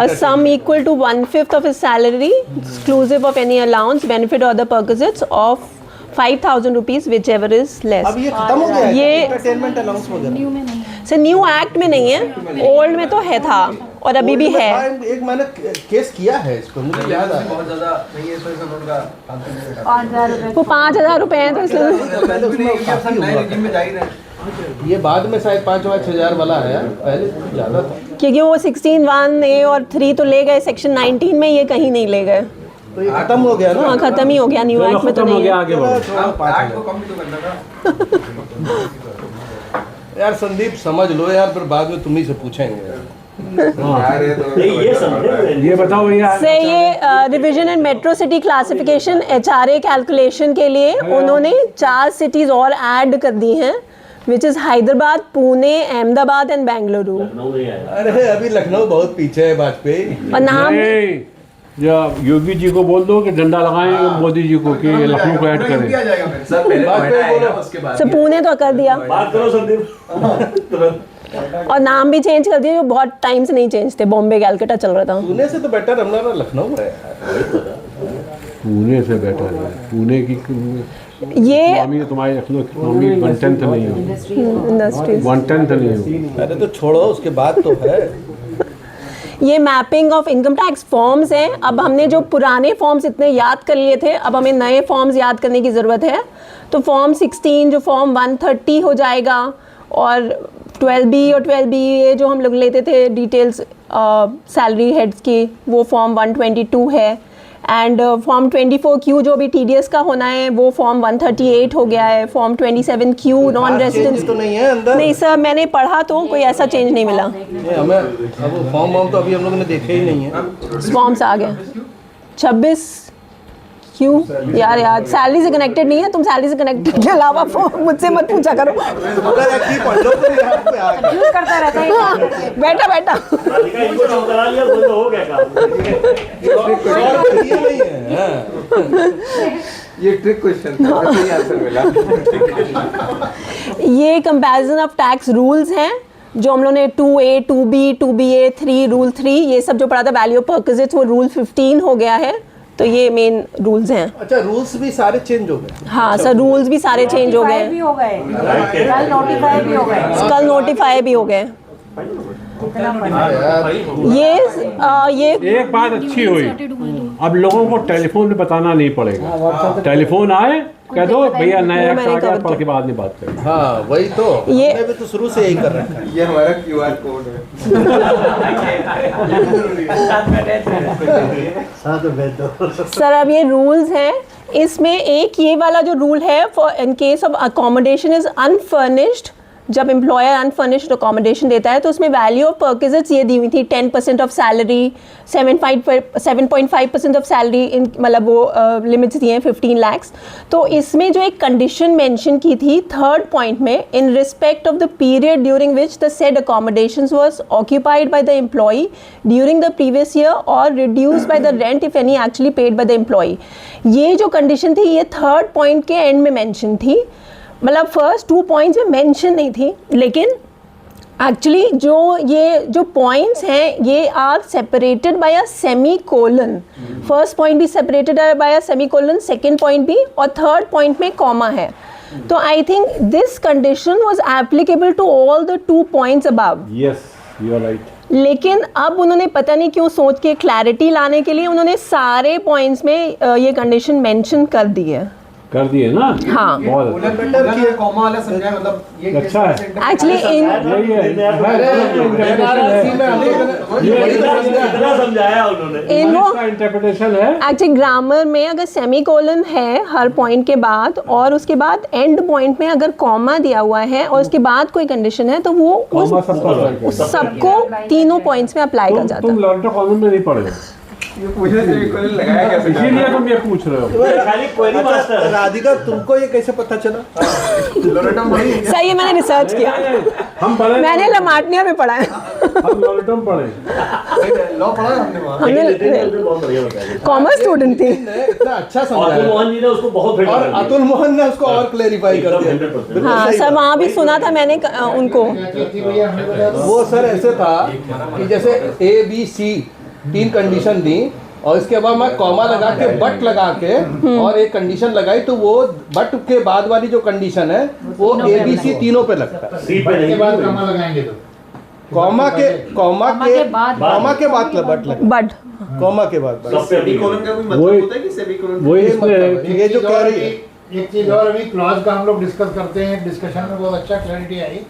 a sum equal to 1/5 of his salary exclusive of any allowance, benefit or other perquisites of 5,000 rupees whichever is less. अब ये खत्म हो गया है ये entertainment allowance वगैरह? Sir new act में नहीं है, ओल्ड में तो है था और अभी भी है। एक मैंने केस किया है इस पर, मुझे याद आ बहुत ज्यादा नहीं है, इस वजह से हम लोग का 5,000 रुपए। वो 5,000 रुपए हैं तो इसलिए पहले भी नहीं है, अब सब नए रेजिम में जा ही रहे हैं। ये बाद में शायद 5-5 हज़ार वाला है, पहले तो ज़्यादा था। क्योंकि वो 16(1)(a) और 3 तो ले गए, सेक्शन 19 में ये कहीं नहीं ले गए। तो ये खत्म हो गया ना। हाँ खत्म ही हो गया, न्यू एक्ट में तो खत्म हो नहीं गया, है। आगे बढ़ो। एक्ट को कम भी तो करना था। यार संदीप समझ लो यार, फिर बाद में तुम ही से पूछेंगे। ये समझे ये बताओ भैया, से ये रिवीजन इन metro city classification HRA calculation के लिए उन्होंने 4 सिटीज और ऐड कर दी हैं, which is Hyderabad, Pune, Ahmedabad and Bengaluru. अरे अभी लखनऊ बहुत पीछे है वाजपेयी। और नाम नहीं, जब योगी जी को बोल दो कि डंडा लगाएं मोदी जी को कि लखनऊ को ऐड करें। किया जाएगा फिर। सर पहले नोएडा आएगा, उसके बाद से पुणे तो कर दिया बात करो संदीप तुरंत। और नाम भी चेंज कर दिया, जो बहुत टाइम से नहीं चेंज थे, बॉम्बे कैलकाटा चल रहा था। पुणे से तो बेटर हमारा लखनऊ है। पुणे से बेटर है, पुणे की ये इकोनॉमी तुम्हारी लखनऊ की इकोनॉमी 1/10 नहीं होगी, इंडस्ट्रीज 1/10 नहीं होगी। अरे तो छोड़ो, उसके बाद तो है। ये mapping of income tax forms हैं। अब हमने जो पुराने फॉर्म्स इतने याद कर लिए थे, अब हमें नए फॉर्म्स याद करने की ज़रूरत है। तो फॉर्म 16 जो फॉर्म 130 हो जाएगा, और 12B और 12BA जो हम लोग लेते थे डिटेल्स सैलरी हेड्स की, वो फॉर्म 122 है। एंड फॉर्म 24Q जो भी TDS का होना है वो फॉर्म 138 हो गया है, फॉर्म 27Q नॉन रेजिडेंस तो नहीं है अंदर? नहीं सर, मैंने पढ़ा तो कोई ऐसा चेंज नहीं मिला। हमें अब फॉर्म तो अभी हम लोगों ने देखे ही नहीं है। फॉर्म्स आ गए 26Q यार सैलरी से कनेक्टेड नहीं है, तुम सैलरी से कनेक्टेड के अलावा मुझसे मत पूछा करो। यूज करता रहता है। बैठा राधिका इनको चुप करा लिया तो हो गया काम। ये ट्रिक क्वेश्चन था, सही आंसर मिला। ये कंपैरिजन ऑफ टैक्स रूल्स हैं जो हम लोगों ने 2A, 2B, 2BA, 3 रूल 3 ये सब जो पढ़ा था वैल्यू ऑफ परक्विजिट्स वो रूल 15 हो गया है। तो ये मेन रूल्स हैं। अच्छा, रूल्स भी सारे चेंज हो गए? हाँ सर, रूल्स भी सारे चेंज हो गए, भी हो गए, कल नोटिफाई भी हो गए, कल नोटिफाई भी हो गए। ये एक बात अच्छी हुई, अब लोगों को टेलीफोन पे बताना नहीं पड़ेगा। टेलीफोन आए कह दो भैया नया एक्ट आ गया, पढ़ के बाद में बात करें। हाँ वही तो, ये हमने भी तो शुरू से यही कर रखा है। ये हमारा QR कोड है। सर अब ये रूल्स हैं, इसमें एक ये वाला जो रूल है for in case of accommodation is unfurnished, जब एम्प्लॉयर अनफर्निश्ड अकोमोडेशन देता है तो उसमें वैल्यू ऑफ परक्विजिट्स ये दी हुई थी 10% ऑफ सैलरी, 7.5% ऑफ सैलरी, इन मतलब वो लिमिट्स दिए हैं 15 lakhs। तो इसमें जो एक कंडीशन मेंशन की थी थर्ड पॉइंट में, in respect of the period during which the said accommodations was occupied by the employee during the previous year or reduce by the rent if any actually paid by the employee. ये जो condition थी ये third point के end में mention थी, मतलब first 2 points में mention नहीं थी, लेकिन एक्चुअली जो पॉइंट्स हैं ये are separated by a semicolon. First point भी सेपरेटेड है by a semicolon, second point भी, और थर्ड पॉइंट में कॉमा है। तो I think this condition was applicable to all the 2 points above. Yes, you are right. लेकिन अब उन्होंने पता नहीं क्यों सोच के क्लैरिटी लाने के लिए उन्होंने सारे पॉइंट्स में ये कंडीशन मेंशन कर दी है। कर दिए ना? हाँ बहुत बेटर कि कॉमा वाला समझाया, मतलब ये अच्छा है। एक्चुअली इन इतना समझाया उन्होंने, इंटरप्रिटेशन है। एक्चुअली ग्रामर में अगर सेमी कोलन है हर पॉइंट के बाद और उसके बाद एंड पॉइंट में अगर कॉमा दिया हुआ है और उसके बाद कोई कंडीशन है तो वो उस सबको तीनों पॉइंट्स में अप्लाई कर जाता तुम है। लॉरेटो कॉलम में नहीं पढ़े, इसीलिए तुम ये पूछ रहे हो। खाली क्वेरी मास्टर है। राधिका तुमको ये कैसे पता चला? सही है, मैंने रिसर्च किया, हम पढ़े, मैंने लमाटनिया में पढ़ा है। हम लॉरेटो में पढ़े, लॉ पढ़ा है हमने वहाँ। हमने बहुत बढ़िया बताया। कॉमर्स स्टूडेंट थी। इतना अच्छा अतुल समझाया मोहन जी ने उसको बहुत फिट और कर दिया। अतुल मोहन ने उसको और क्लेरिफाई कर दिया। 100%। बिल्कुल हाँ सही सर, बात। वहाँ भी सुना था मैंने उनको। वो सर ऐसे था कि जैसे ABC 3 कंडीशन दी और इसके बाद मैं कॉमा लगा के बट लगा के और एक कंडीशन लगाई, तो वो बट के बाद वाली जो कंडीशन है वो ABC तीनों पे लगता है। सी पे नहीं लगाएंगे तो कॉमा के बाद बट लगा, बट कॉमा के बाद बट। सब पे भी सेमीकोलन का कोई मतलब होता है कि सेमीकोलन? वही इसमें ये जो कह रही है एक चीज और अभी क्लॉज का हम लोग डिस्कस करते हैं, डिस्कशन में बहुत अच्छा क्लैरिटी आई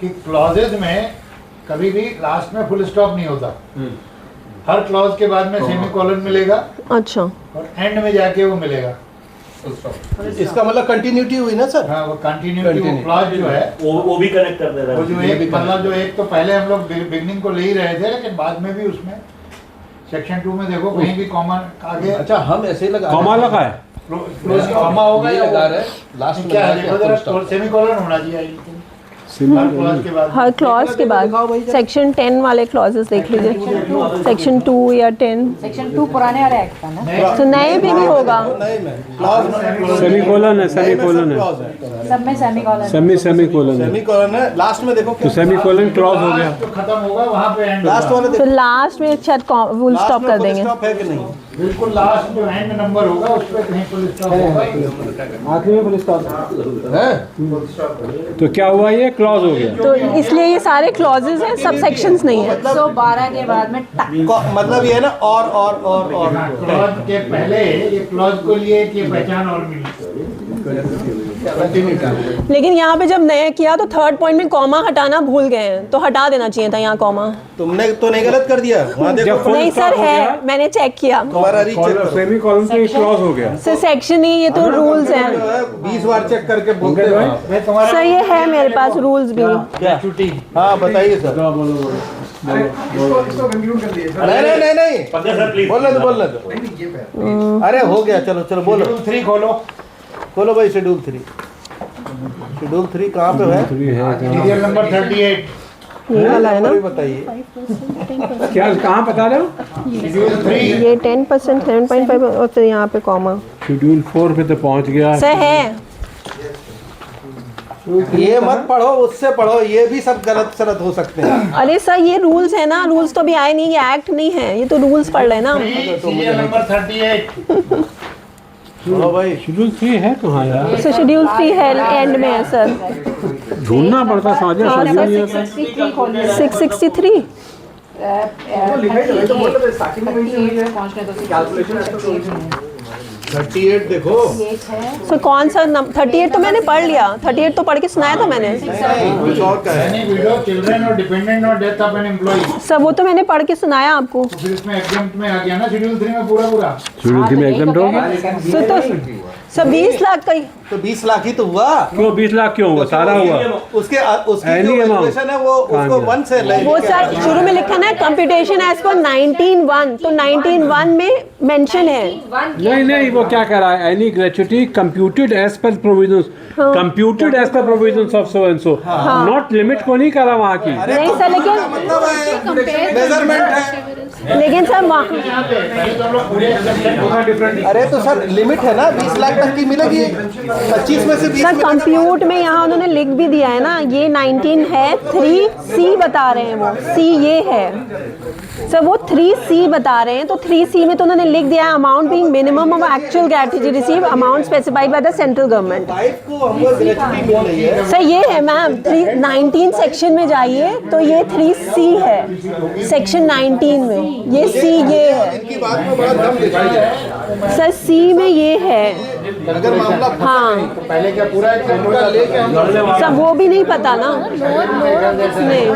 कि क्लॉजेज में कभी भी लास्ट में फुल स्टॉप नहीं होता, हर क्लॉज के बाद में सेमीकोलन मिलेगा अच्छा, और एंड में जाके वो मिलेगा। इसका मतलब कंटिन्यूटी हुई ना सर? हाँ, वो कंटिन्यूटी क्लॉज जो है वो भी कनेक्ट कर दे रहा वो है। जो एक मतलब जो एक तो पहले हम लोग बिगनिंग को ले ही रहे थे, लेकिन बाद में भी उसमें सेक्शन 2 में देखो कहीं भी कॉमा आगे। अच्छा, हम ऐसे ही लगा कॉमा लगा है, कॉमा होगा या लगा रहे लास्ट में क्या है, लगा देखो के जरा सेमीकोलन होना चाहिए हर क्लॉज के बाद। हर क्लॉज के बाद सेक्शन 10 वाले क्लॉजेस देख लीजिए, सेक्शन 2 या 10। सेक्शन 2 पुराने वाले एक्ट का ना, तो नए भी नहीं होगा, नहीं में क्लॉज सेमीकोलन है, सेमीकोलन है, सब में सेमीकोलन। सेमीकोलन है, सेमीकोलन है। लास्ट में देखो तो सेमीकोलन क्लॉज हो गया। जो खत्म होगा वहाँ पे एंड लास्ट वाले तो लास्ट में शायद फुल स्टॉप कर देंगे। स्टॉप है कि नहीं? बिल्कुल लास्ट जो एंड नंबर होगा उस पर कहीं फुल स्टॉप होगा। आखिरी में फुल स्टॉप है, तो क्या हुआ, ये क्लॉज हो गया। तो इसलिए ये सारे क्लॉजेस हैं, सब सेक्शंस नहीं है। 112 के बाद में मतलब ये है ना और क्लॉज के पहले ये क्लॉज को लिए कि पहचान और मिली। लेकिन यहाँ पे जब नया किया तो थर्ड पॉइंट में कॉमा हटाना भूल गए हैं, तो हटा देना चाहिए था यहाँ कॉमा। तुमने तो नहीं गलत कर दिया वहाँ देखो। नहीं सर है, मैंने चेक किया। तुम्हारा रीचेक करो। सेमी कॉलम से एक क्लॉज हो गया सर सेक्शन ही, ये तो रूल्स हैं। 20 बार चेक करके बोलते हो। सर ये है मेरे पास रूल्स भी। हाँ बताइए सर। इसको कंक्लूड कर दिए नहीं नहीं पंकज सर प्लीज बोलने दो बोलने दो। नहीं ये पहले अरे हो गया, चलो चलो बोलो। शेड्यूल 3 खोलो। खोलो भाई शेड्यूल 3। शेड्यूल 3 कहाँ पे है? Serial number 38। ये वाला है ना, अभी बताइए क्या कहाँ बता रहे हो? शेड्यूल 3 ये 10% 7.5 और फिर यहाँ पे कॉमा। शेड्यूल 4 पे तो पहुँच गया। सर है, ये मत पढ़ो, उससे पढ़ो, ये भी सब गलत शरत हो सकते हैं। अरे सर ये रूल्स है ना, रूल्स तो अभी आए नहीं, ये एक्ट नहीं है, ये तो रूल्स पढ़ रहे हैं ना। Serial number 38। चलो भाई शेड्यूल 3 है कहाँ यार? सर शेड्यूल 3 है, एंड में है सर। ढूंढना पड़ता साझा हाँ, समझ नहीं सर, आता। 663। तो लिखा है तो बोल रहे स्टार्टिंग में मेंशन हुई है कैलकुलेशन 38 देखो। सर कौन सा 38 तो मैंने पढ़ लिया, 38 तो पढ़ के सुनाया था मैंने। कुछ और का है। यानी विडो, चिल्ड्रन और डिपेंडेंट और death of an employee. Sir वो तो मैंने पढ़ के सुनाया आपको। तो फिर इसमें एग्जाम में आ गया ना शेड्यूल 3 में पूरा। शेड्यूल 3 में एग्जाम होगा। सर तो सर 20 लाख का ही तो 20 लाख ही तो हुआ। क्यों 20 लाख क्यों हुआ? सारा हुआ। उसके उसकी Any जो amount. वैल्यूएशन है वो उसको 1 से ले वो सर शुरू में लिखा ना कंप्यूटेशन एज पर 19(1), तो 19(1) में मेंशन है। नहीं वो क्या कह रहा है? Any gratuity computed as per provisions, computed as per provisions of so and so, not limit को नहीं करा वहाँ की। नहीं सर लेकिन मतलब है मेजरमेंट है। लेकिन सर अरे तो सर लिमिट है ना 20 लाख तक की मिलेगी। 25 में से 20 सर कंप्यूट में यहाँ उन्होंने लिख भी दिया है ना, ये 19 है, 3C बता रहे हैं वो, C ये है सर, वो 3C बता रहे हैं, तो 3C में तो उन्होंने लिख दिया है amount being minimum of actual gratuity receive amount specified by the central government. Wife को हमको ग्रेच्युटी मिल रही है। सर ये है मैम 19 सेक्शन में जाइए तो ये 3C है सेक्शन 19 में, ये C ये है इनकी बात में बड़ा दम दिखाई है। सर, C में ये है। अगर मामला हाँ तो पहले क्या पूरा पूरा लेके हम सब वो भी नहीं पता ना। नहीं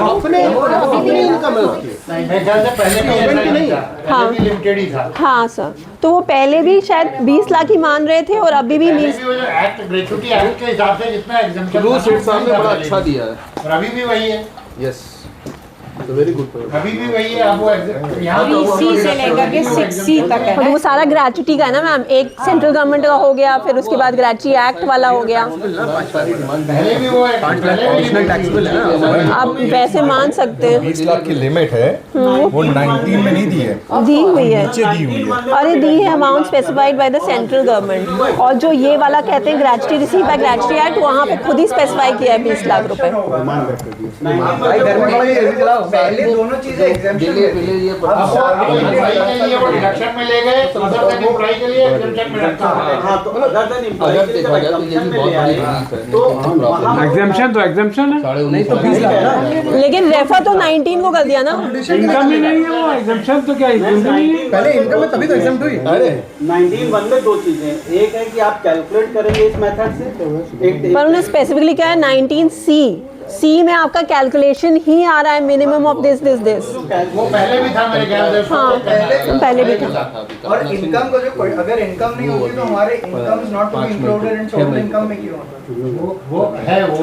अपने इनकम है उसकी। मेरे ख्याल से पहले का नहीं हाँ। लिमिटेड ही था। हाँ सर, तो वो पहले भी शायद 20 लाख ही मान रहे थे और अभी भी पहले मीन्स भी वो जो एक्ट ग्रेच्युटी एक्ट के हिसाब से जितना एग्जाम्पशन ब्लू शीट साहब ने बड़ा अच्छा दिया है। और अभी भी वही है, यस तो वेरी गुड। अभी भी वही है। आप वो यहाँ अभी C से लेकर के 6C तक है और वो सारा ग्रेच्युटी का है ना मैम, एक सेंट्रल गवर्नमेंट का हो गया, फिर उसके बाद ग्रेच्युटी एक्ट वाला हो गया। पहले भी वो टैक्सेबल है ना। आप वैसे मान सकते हैं 20 लाख की लिमिट है, वो 19 में नहीं दी है, दी हुई है, नीचे दी हुई है। अरे दी है amount specified by the central government, और जो ये वाला कहते हैं gratuity receive by gratuity act, वहाँ पे खुद ही स्पेसिफाई किया है 20 लाख रुपए। भाई घर में थोड़ा ये चलाओ, पहले दोनों चीजें एग्जाम्पशन लिए वो डिडक्शन में ले गए, तो अदर देन एम्प्लॉय के लिए एग्जाम्पशन में रखा है। हाँ तो अदर देन एम्प्लॉय अगर देखा जाए तो ये भी बहुत बड़ी रिलीफ है। तो एग्जाम्पशन तो एग्जाम्पशन है, नहीं तो 20 लाख लेकिन रेफर तो 19 को कर दिया ना। इनकम ही नहीं है वो, एग्जाम्पशन तो क्या इनकम नहीं है। पहले इनकम में तभी तो एग्जाम्प्ट हुई। अरे 19(1) में दो चीजें, एक है कि आप कैलकुलेट करेंगे इस मेथड से, एक पर उन्हें स्पेसिफिकली क्या है 19C, C में आपका कैलकुलेशन ही आ रहा है मिनिमम ऑफ दिस। वो पहले भी था मेरे ख्याल से। हाँ पहले भी था। और इनकम को जो अगर इनकम नहीं होती तो हमारे income not to be included in total income में क्यों होता? वो है वो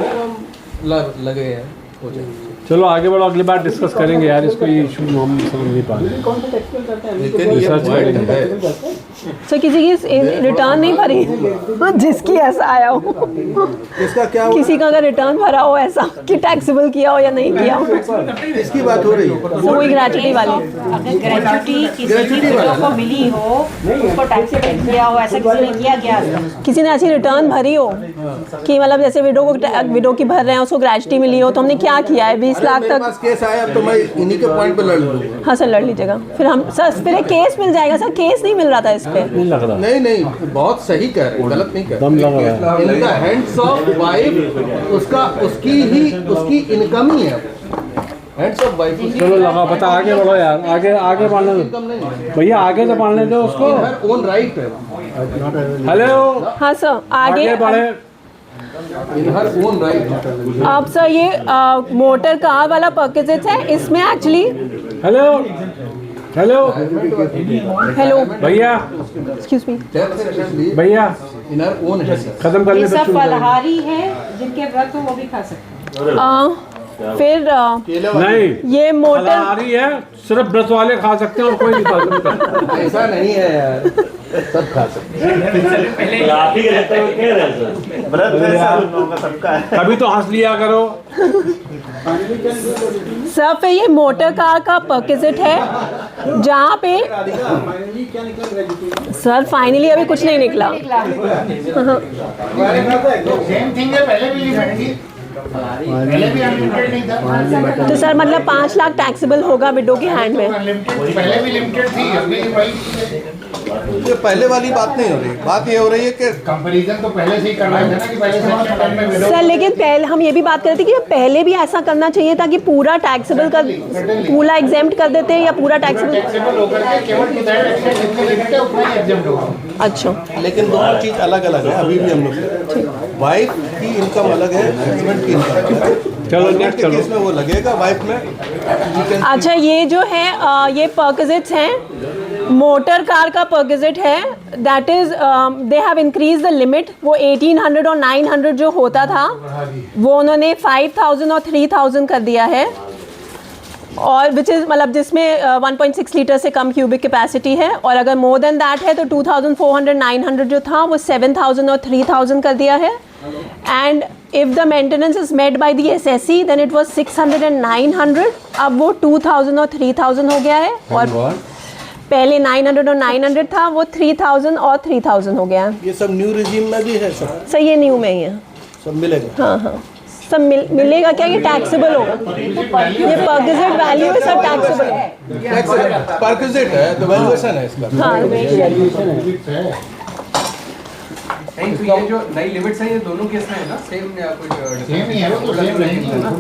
लगे हैं हो जाए। चलो आगे बढ़ो, अगली बार डिस्कस करेंगे यार, इसको ये इशू हम समझ नहीं पा रहे। लेकिन ये रिसर्च पॉइंट करेंगे। है। सो किसी की रिटर्न नहीं भरी जिसकी ऐसा आया हो, इसका क्या हुआ? किसी का अगर रिटर्न भरा हो ऐसा कि टैक्सेबल किया हो या नहीं किया हो, इसकी बात हो रही है। तो वही ग्रेच्युटी वाली। अगर ग्रेच्युटी किसी की विडो को मिली हो, उसको टैक्सेबल किया हो, ऐसा किसी ने किया क्या? किसी ने ऐसी रिटर्न भरी हो कि मतलब जैसे विडो की भर रहे हैं, उसको ग्रेच्युटी मिली हो, तो हमने क्या किया है 20 लाख मेरे तक। पास केस आया, अब तो मैं इन्हीं के पॉइंट पे लड़ लूंगा। हाँ सर लड़ लीजिएगा, फिर हम सर फिर एक केस मिल जाएगा सर, केस नहीं मिल रहा था इस पे। नहीं लग रहा, नहीं बहुत सही कह रहे हैं, गलत नहीं कह दम लग रहा है। रहे। इनका हैंड्स ऑफ वाइफ उसकी इनकम ही है। हैंड्स ऑफ वाइफ चलो लगा बता, आगे बढ़ो यार, आगे आगे बढ़ने दो भैया, आगे तो बढ़ने दो उसको। ओन राइट है, हेलो हाँ सर, आगे बढ़े। इन हर ओन राइट। अब सर ये मोटर कार वाला परक्विजिट्स है, इसमें एक्चुअली हेलो हेलो हेलो भैया, एक्सक्यूज मी भैया इन हर ओन है सर। खत्म कर ये ले सब फलहारी है, जिनके व्रत हो वो भी खा सकते हैं। फिर नहीं, ये मोटर फलाहारी है, सिर्फ व्रत वाले खा सकते हैं और कोई नहीं खा सकता। ऐसा नहीं है यार, सब खा सकते हैं। आप ही रहते हो, कह रहे हैं सर। व्रत वैसा उन लोगों का सबका है। कभी तो हंस लिया करो। सर फिर ये मोटर कार का परक्विजिट है, जहाँ पे सर फाइनली अभी कुछ नहीं निकला। सेम थिंग है, पहले भी लिमिट थी, पहले भी अनलिमिटेड नहीं था। तो सर मतलब 5 लाख टैक्सेबल होगा विडो के हैंड में। अनलिमिटेड पहले भी लिमिटेड थी, अभी वही ये पहले वाली बात नहीं हो रही, बात ये हो रही है कि कंपैरिजन तो पहले से ही कर रहे थे ना कि पहले सेक्शन 10 में विडो। सर लेकिन पहले हम ये भी बात कर रहे थे कि पहले भी ऐसा करना चाहिए था कि पूरा टैक्सेबल कर, पूरा एग्जेम्प्ट कर देते हैं या पूरा टैक्सेबल। टैक्सेबल होकर के केवल टू दैट एक्सटेंट जितनी लिमिट है उतना ही एग्जेम्प्ट होगा। अच्छा, लेकिन दोनों चीज अलग अलग है। अभी भी हम लोग वाइफ की इनकम अलग है, हस्बैंड की इनकम। चलो नेक्स्ट चलो। केस में वो लगेगा वाइफ में। अच्छा ये जो है ये परक्विजिट्स हैं, मोटर कार का परक्विजिट है, that is they have increase the limit. वो 1800 और 900 जो होता था वो उन्होंने 5000 और 3000 कर दिया है, और विच इज़ मतलब जिसमें 1.6 लीटर से कम क्यूबिक कैपेसिटी है। और अगर मोर देन दैट है तो 2400 900 जो था वो 7000 और 3000 कर दिया है। And if the maintenance is made by the SSC then it was 600 and 900, अब वो 2000 और 3000 हो गया है। और पहले 900 और 900 था, वो 3000 और 3000 हो गया है। ये सब न्यू रिजीम में भी है, सब सर ये न्यू में ही है। सब मिलेगा। हाँ हाँ, सब मिलेगा क्या? ये टैक्सेबल होगा, ये परक्विजिट वैल्यू है सर, टैक्सेबल है। परक्विजिट है तो वैल्यूएशन है इसका। हाँ नहीं, तो ये जो नई लिमिट्स हैं ये दोनों केस में है ना सेम या कुछ सेम ही है, वो तो सेम नहीं है ना।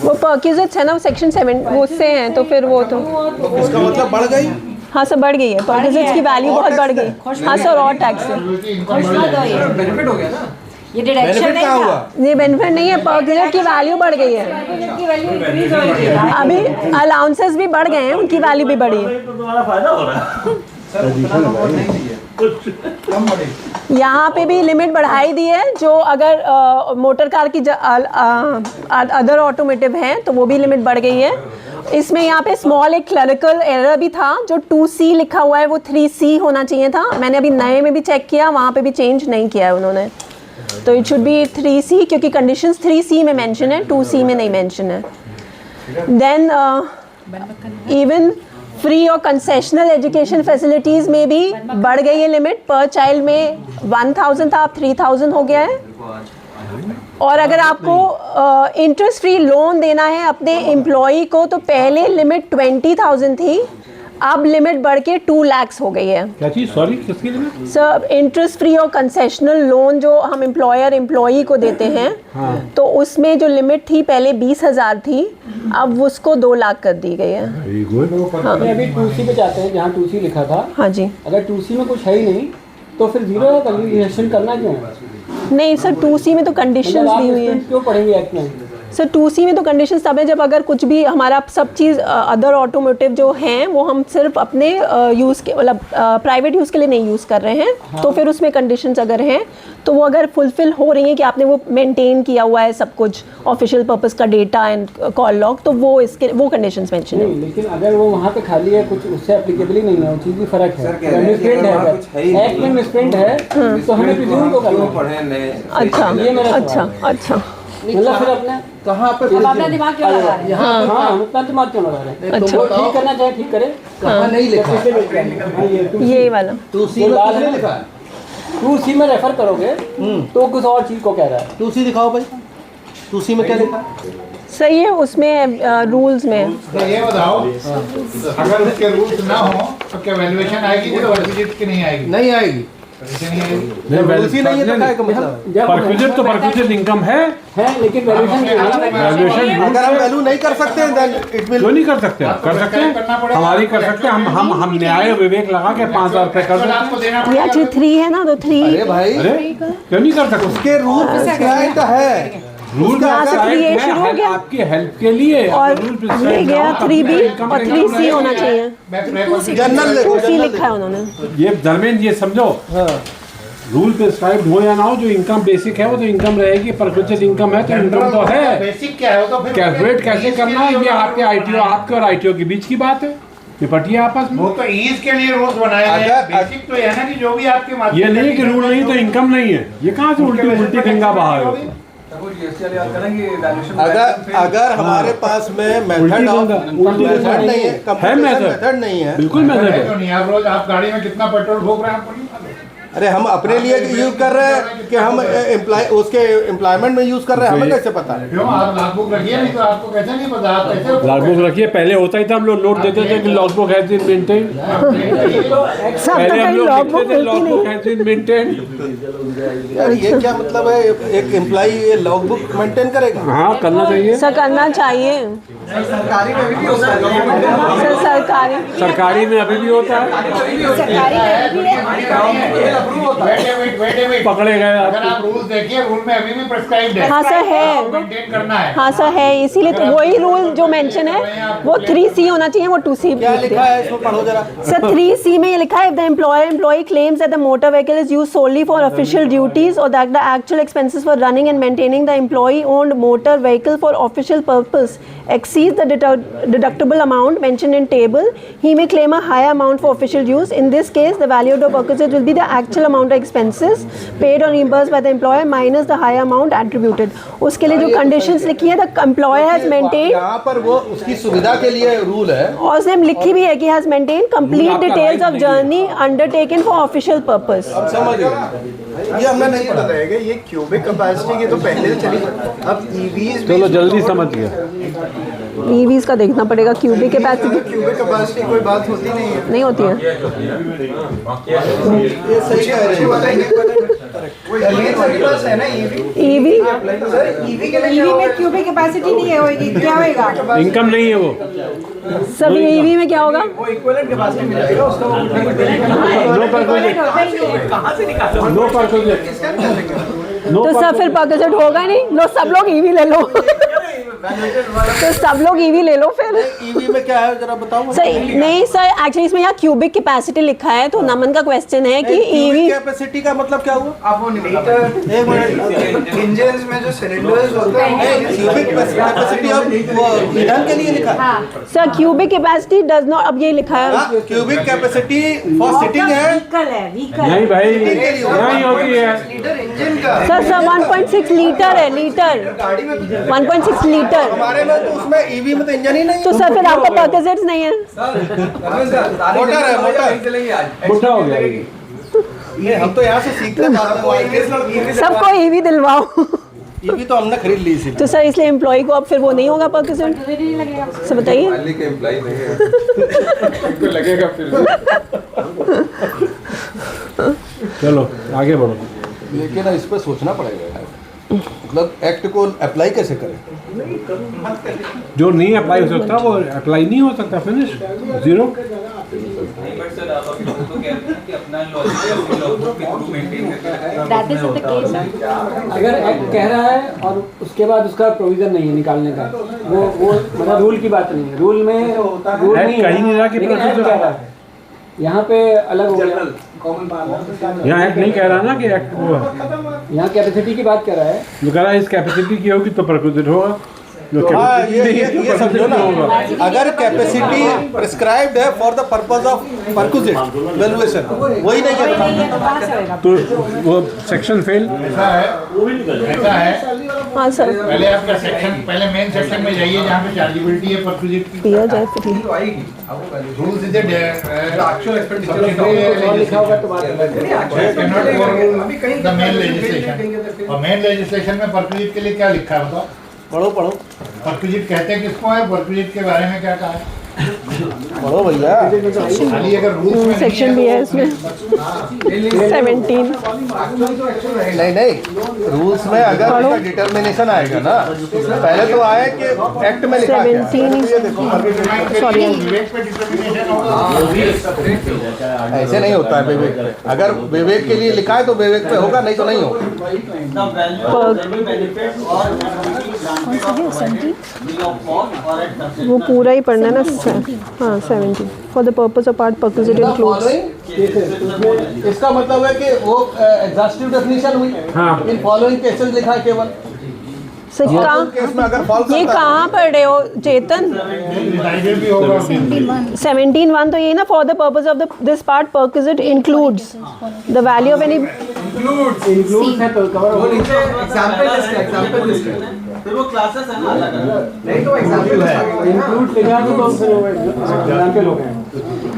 वो परक्विजिट्स है ना, सेक्शन 7 वो उससे हैं, तो फिर वो तो इसका मतलब बढ़ गई। हाँ सर बढ़ गई है, परक्विजिट्स की वैल्यू बहुत बढ़ गई। हाँ सर, और टैक्स है, बेनिफिट हो गया ना। ये डिडक्शन बेनिफिट नहीं क्या था, हुआ? ये बेनिफिट नहीं है, परक्विजिट की वैल्यू बढ़ गई है। उनकी वैल्यू इंक्रीज हो रही है। अभी अलाउंसेस भी बढ़ गए हैं, उनकी वैल्यू भी बढ़ी है। तो तुम्हारा फायदा हो रहा है। सर उतना तो बहुत नहीं चाहिए, कम बढ़ेगी। यहाँ पे भी लिमिट बढ़ाई दी है, जो अगर मोटर कार की अदर ऑटोमेटिव हैं तो वो भी लिमिट बढ़ गई है। इसमें यहाँ पे स्मॉल एक क्लरिकल एरर भी था, जो 2C लिखा हुआ है वो 3C होना चाहिए था। मैंने अभी नए में भी चेक किया, वहाँ पे भी चेंज नहीं किया है उन्होंने, तो इट शुड बी 3C, क्योंकि कंडीशंस 3C में मेंशन है, 2C में नहीं मेंशन है। देन इवन फ्री और कंसेशनल एजुकेशन फैसिलिटीज़ में भी बढ़ गई है लिमिट। पर चाइल्ड में 1000 था, अब 3000 हो गया है। और अगर आपको इंटरेस्ट फ्री लोन देना है अपने एम्प्लॉई को, तो पहले लिमिट 20,000 थी, अब लिमिट बढ़ के 2 लाख हो गई है। क्या चीज़? सॉरी, किसकी लिमिट? सर इंटरेस्ट फ्री और कंसेशनल लोन जो हम एम्प्लॉयर एम्प्लॉई को देते हैं, तो उसमें जो लिमिट थी पहले 20,000 थी, अब उसको 2 लाख कर दी गई है। Very good. हाँ अभी 2C पे जाते हैं, जहाँ 2C लिखा था। हाँ जी, अगर 2C में कुछ है ही नहीं तो फिर जीरो वैल्यूएशन करना क्यों है? नहीं सर 2C में तो कंडीशंस दी हुई है। क्यों पढ़ेंगे एक्ट में? सर 2C में तो कंडीशंस तब है जब अगर कुछ भी हमारा सब चीज़ अदर ऑटोमोटिव जो हैं वो हम सिर्फ अपने यूज़ के मतलब प्राइवेट यूज़ के लिए नहीं यूज़ कर रहे हैं, तो फिर उसमें कंडीशंस अगर हैं तो वो अगर फुलफिल हो रही हैं कि आपने वो मेंटेन किया हुआ है सब कुछ, ऑफिशियल पर्पस का डेटा एंड कॉल लॉग, तो वो इसके वो कंडीशंस मेंशन है। नहीं, लेकिन अगर वो वहाँ पे खाली है, कुछ उससे एप्लीकेबल ही नहीं है, वो चीज़ भी फर्क है। मिसप्रिंट है, एक्ट में मिसप्रिंट है तो हमें प्रिज्यूम को करना है। अच्छा अच्छा अच्छा, मतलब फिर अपने कहाँ पे अब अपना दिमाग क्यों लगा रहे हैं? हाँ हम अपना दिमाग क्यों लगा रहे हैं? अच्छा। तो ठीक करना चाहे ठीक करे। कहाँ नहीं लिखा? ये वाला 2C में कुछ नहीं लिखा है। 2C में रेफर करोगे तो कुछ और चीज़ को कह रहा है। 2C दिखाओ भाई, 2C में क्या लिखा? सही है, उसमें रूल्स में तो ये बताओ, अगर उसके रूल्स ना हो तो क्या वैल्यूएशन आएगी कि परक्विजिट की नहीं आएगी? नहीं आएगी। उसी नहीं है तो क्या का मतलब है? परक्विजिट तो परक्विजिट इनकम है लेकिन वैल्यूएशन अगर हम वैल्यू नहीं कर सकते देन इट विल क्यों नहीं कर सकते? कर सकते हैं, हमारी कर सकते हैं। हम न्याय विवेक लगा के 5,000 रुपए कर सकते हैं। ये एक्चुअली 3 है ना, तो 3। अरे भाई क्यों नहीं कर सकते? उसके रूल प्रिस्क्राइब्ड है, रूल यहाँ से 3A शुरू हो गया आपकी हेल्प के लिए और ये गया 3B और 3C होना चाहिए। जनरल 2C लिखा है उन्होंने। ये धर्मेंद्र ये समझो, रूल प्रिस्क्राइब हो या ना हो, जो इनकम बेसिक है वो तो इनकम रहेगी। परक्विजिट इनकम है तो इनकम तो है। बेसिक क्या है वो तो फिर कैलकुलेट कैसे करना है ये आपके आईटीओ, आपके और आईटीओ के बीच की बात है। निपटिए आपस में। वो तो ईज के लिए रूल्स बनाए गए हैं। बेसिक तो है ना कि जो भी आपके माध्यम ये नहीं कि रूल नहीं तो इनकम नहीं है। ये कहाँ से उल्टी उल्टी गंगा बहा है? अगर हमारे पास में मेथड नहीं है, मेथड नहीं है, बिल्कुल मेथड है। नहीं, आप रोज आप गाड़ी में कितना पेट्रोल फूक रहे हैं आपको नहीं मालूम? अरे हम अपने लिए यूज कर रहे हैं कि हम उसके एम्प्लॉयमेंट में यूज कर रहे हैं, हमें कैसे पता है? क्यों आप लॉगबुक रखिए, नहीं तो आपको कैसे नहीं पता? आप कैसे लॉगबुक रखिए। पहले होता ही था, हम लोग नोट देते थे कि लॉगबुक हैज बीन मेंटेन। पहले हम लोग लिखते थे लॉगबुक हैज बीन मेंटेन। यार ये क्या मतलब है? एक एम्प्लॉय ये लॉगबुक मेंटेन करेगा? हाँ करना चाहिए सर, करना चाहिए। सरकारी में भी होता है। सर सरकारी में अभी भी होता है। पकड़े गए अगर आप रूल देखिए, रूल में अभी भी प्रिस्क्राइब्ड है। हाँ सर है, मेंटेन करना है। हाँ सर है, इसीलिए तो वही रूल जो मेंशन है वो 3C होना चाहिए, वो 2C क्या लिखा है इसमें पढ़ो जरा। सर 3C में ये लिखा है, if the employee claims that the motor vehicle is used solely for official duties or that the actual expenses for running and maintaining the employee owned motor vehicle for official purpose exceeds the deductible amount mentioned in table, he may claim a higher amount for official use. In this case, the value of the perquisite will be the actual amount of expenses paid or reimbursed by the employer minus the higher amount attributed. उसके लिए जो conditions लिखी है, the employer has maintained, यहाँ पर वो उसकी सुविधा के लिए रूल है और उसने लिखी भी है कि has maintained complete details of journey undertaken for official purpose. अब समझ गए? ये हमने नहीं पढ़ा था। ये क्यूबिक कैपेसिटी की तो पहले से चली, अब ईवीज चलो जल्दी समझ गया। EVs का देखना पड़ेगा। क्यूबिक कैपेसिटी, क्यूबिक कैपेसिटी कोई बात होती नहीं है। नहीं होती है। ये सही कह रहे है ना EV ईवी में क्यूबिक कैपेसिटी नहीं है, होगी क्या होएगा? इनकम नहीं है वो। सब EV में क्या होगा? वो इक्विवेलेंट कैपेसिटी मिल जाएगा उसका। कहाँ से निकालो? No perquisite. तो सब फिर परक्विजिट होगा नहीं। लो सब लोग EV ले लो। तो सब लोग EV ले लो फिर। ईवी में क्या है जरा बताओ। सर नहीं सर, एक्चुअली इसमें यहाँ क्यूबिक कैपेसिटी लिखा है, तो नमन का क्वेश्चन है कि EV कैपेसिटी का मतलब क्या हुआ? आप वो लीटर इंजन्स में जो सिलेंडर्स होते हैं, क्यूबिक कैपेसिटी अब ईंधन के लिए लिखा है। Sir cubic capacity does not, अब ये लिखा है क्यूबिक कैपेसिटी फॉर सिटिंग है। नहीं भाई, नहीं होती है। लीटर इंजन का सर 1.6 लीटर है, लीटर 1.6 लीटर। हमारे में तो उसमें ईवी में तो इंजन ही नहीं। तो सर फिर आपका परक्विजिट्स नहीं है। मोटर है, मोटर बुढ़ा हो गया ये। हम तो यहाँ से सीखते हैं। सबको EV दिलवाओ। ईवी तो हमने खरीद ली थी। तो सर इसलिए एम्प्लॉय को अब फिर वो नहीं होगा परक्विजिट। सर बताइए। लगेगा फिर। चलो आगे बढ़ो। लेकिन इस पर सोचना पड़ेगा, मतलब एक्ट को अप्लाई कैसे करें? जो नहीं अप्लाई हो सकता वो अप्लाई नहीं हो सकता। Finish, zero. अगर एक्ट कह रहा है और उसके बाद उसका प्रोविजन नहीं है निकालने का, वो मतलब रूल की बात नहीं है। रूल में रूल नहीं कहीं नहीं रहा कि लेकिन एक्ट कह रहा है। यहाँ पे अलग हो गया। यहाँ एक्ट नहीं कह रहा ना कि एक्ट हुआ। यहाँ कैपेसिटी की बात कर रहा है। जो कह रहा है इस कैपेसिटी की होगी तो परक्विजिट होगा। हाँ, ये समझो ना, अगर कैपेसिटी प्रिस्क्राइब्ड है for the purpose of perquisite valuation, वही नहीं है तो वो सेक्शन फेल। ऐसा है। हाँ सर। पहले आपका सेक्शन, पहले मेन सेक्शन में जाइए जहाँ पे चार्जेबिलिटी है परक्विजिट की। पिया जाए फिर रूल्स इज एक्चुअल एक्सपेंडिचर लिखा होगा तो बात अलग है। द मेन लेजिस्लेशन, और मेन लेजिस्लेशन में परक्विजिट के लिए क्या लिखा है बताओ? पढ़ो। परक्विजिट कहते हैं किसको है? परक्विजिट के बारे में क्या कहा है? पढ़ो भैया। खाली अगर रूल्स में सेक्शन भी है इसमें 17। नहीं रूल्स में अगर उसका डिटर्मिनेशन आएगा ना, पहले तो आए कि एक्ट में लिखा है 17 सॉरी विवेक पे डिटर्मिनेशन होगा। ऐसे नहीं होता है विवेक पे। अगर विवेक के लिए लिखा है तो विवेक पे होगा, नहीं तो नहीं होगा। वो पूरा ही पढ़ना है ना। हाँ 17 for the purpose of part perquisite includes. इसका मतलब है कि वो एग्जॉस्टिव डेफिनेशन हुई। इन फॉलोइंग केसेस लिखा है केवल। सर केस में अगर फॉल्स ये कहाँ पढ़ रहे हो चेतन? 17(1) तो ये ना for the purpose of this part perquisite includes the value of any include है तो कवर वो नीचे एग्जांपल लिस्ट है फिर वो क्लासेस है ना अलग अलग। नहीं तो एग्जांपल है इंक्लूड लिखा तो फिर वो एग्जांपल हो गए।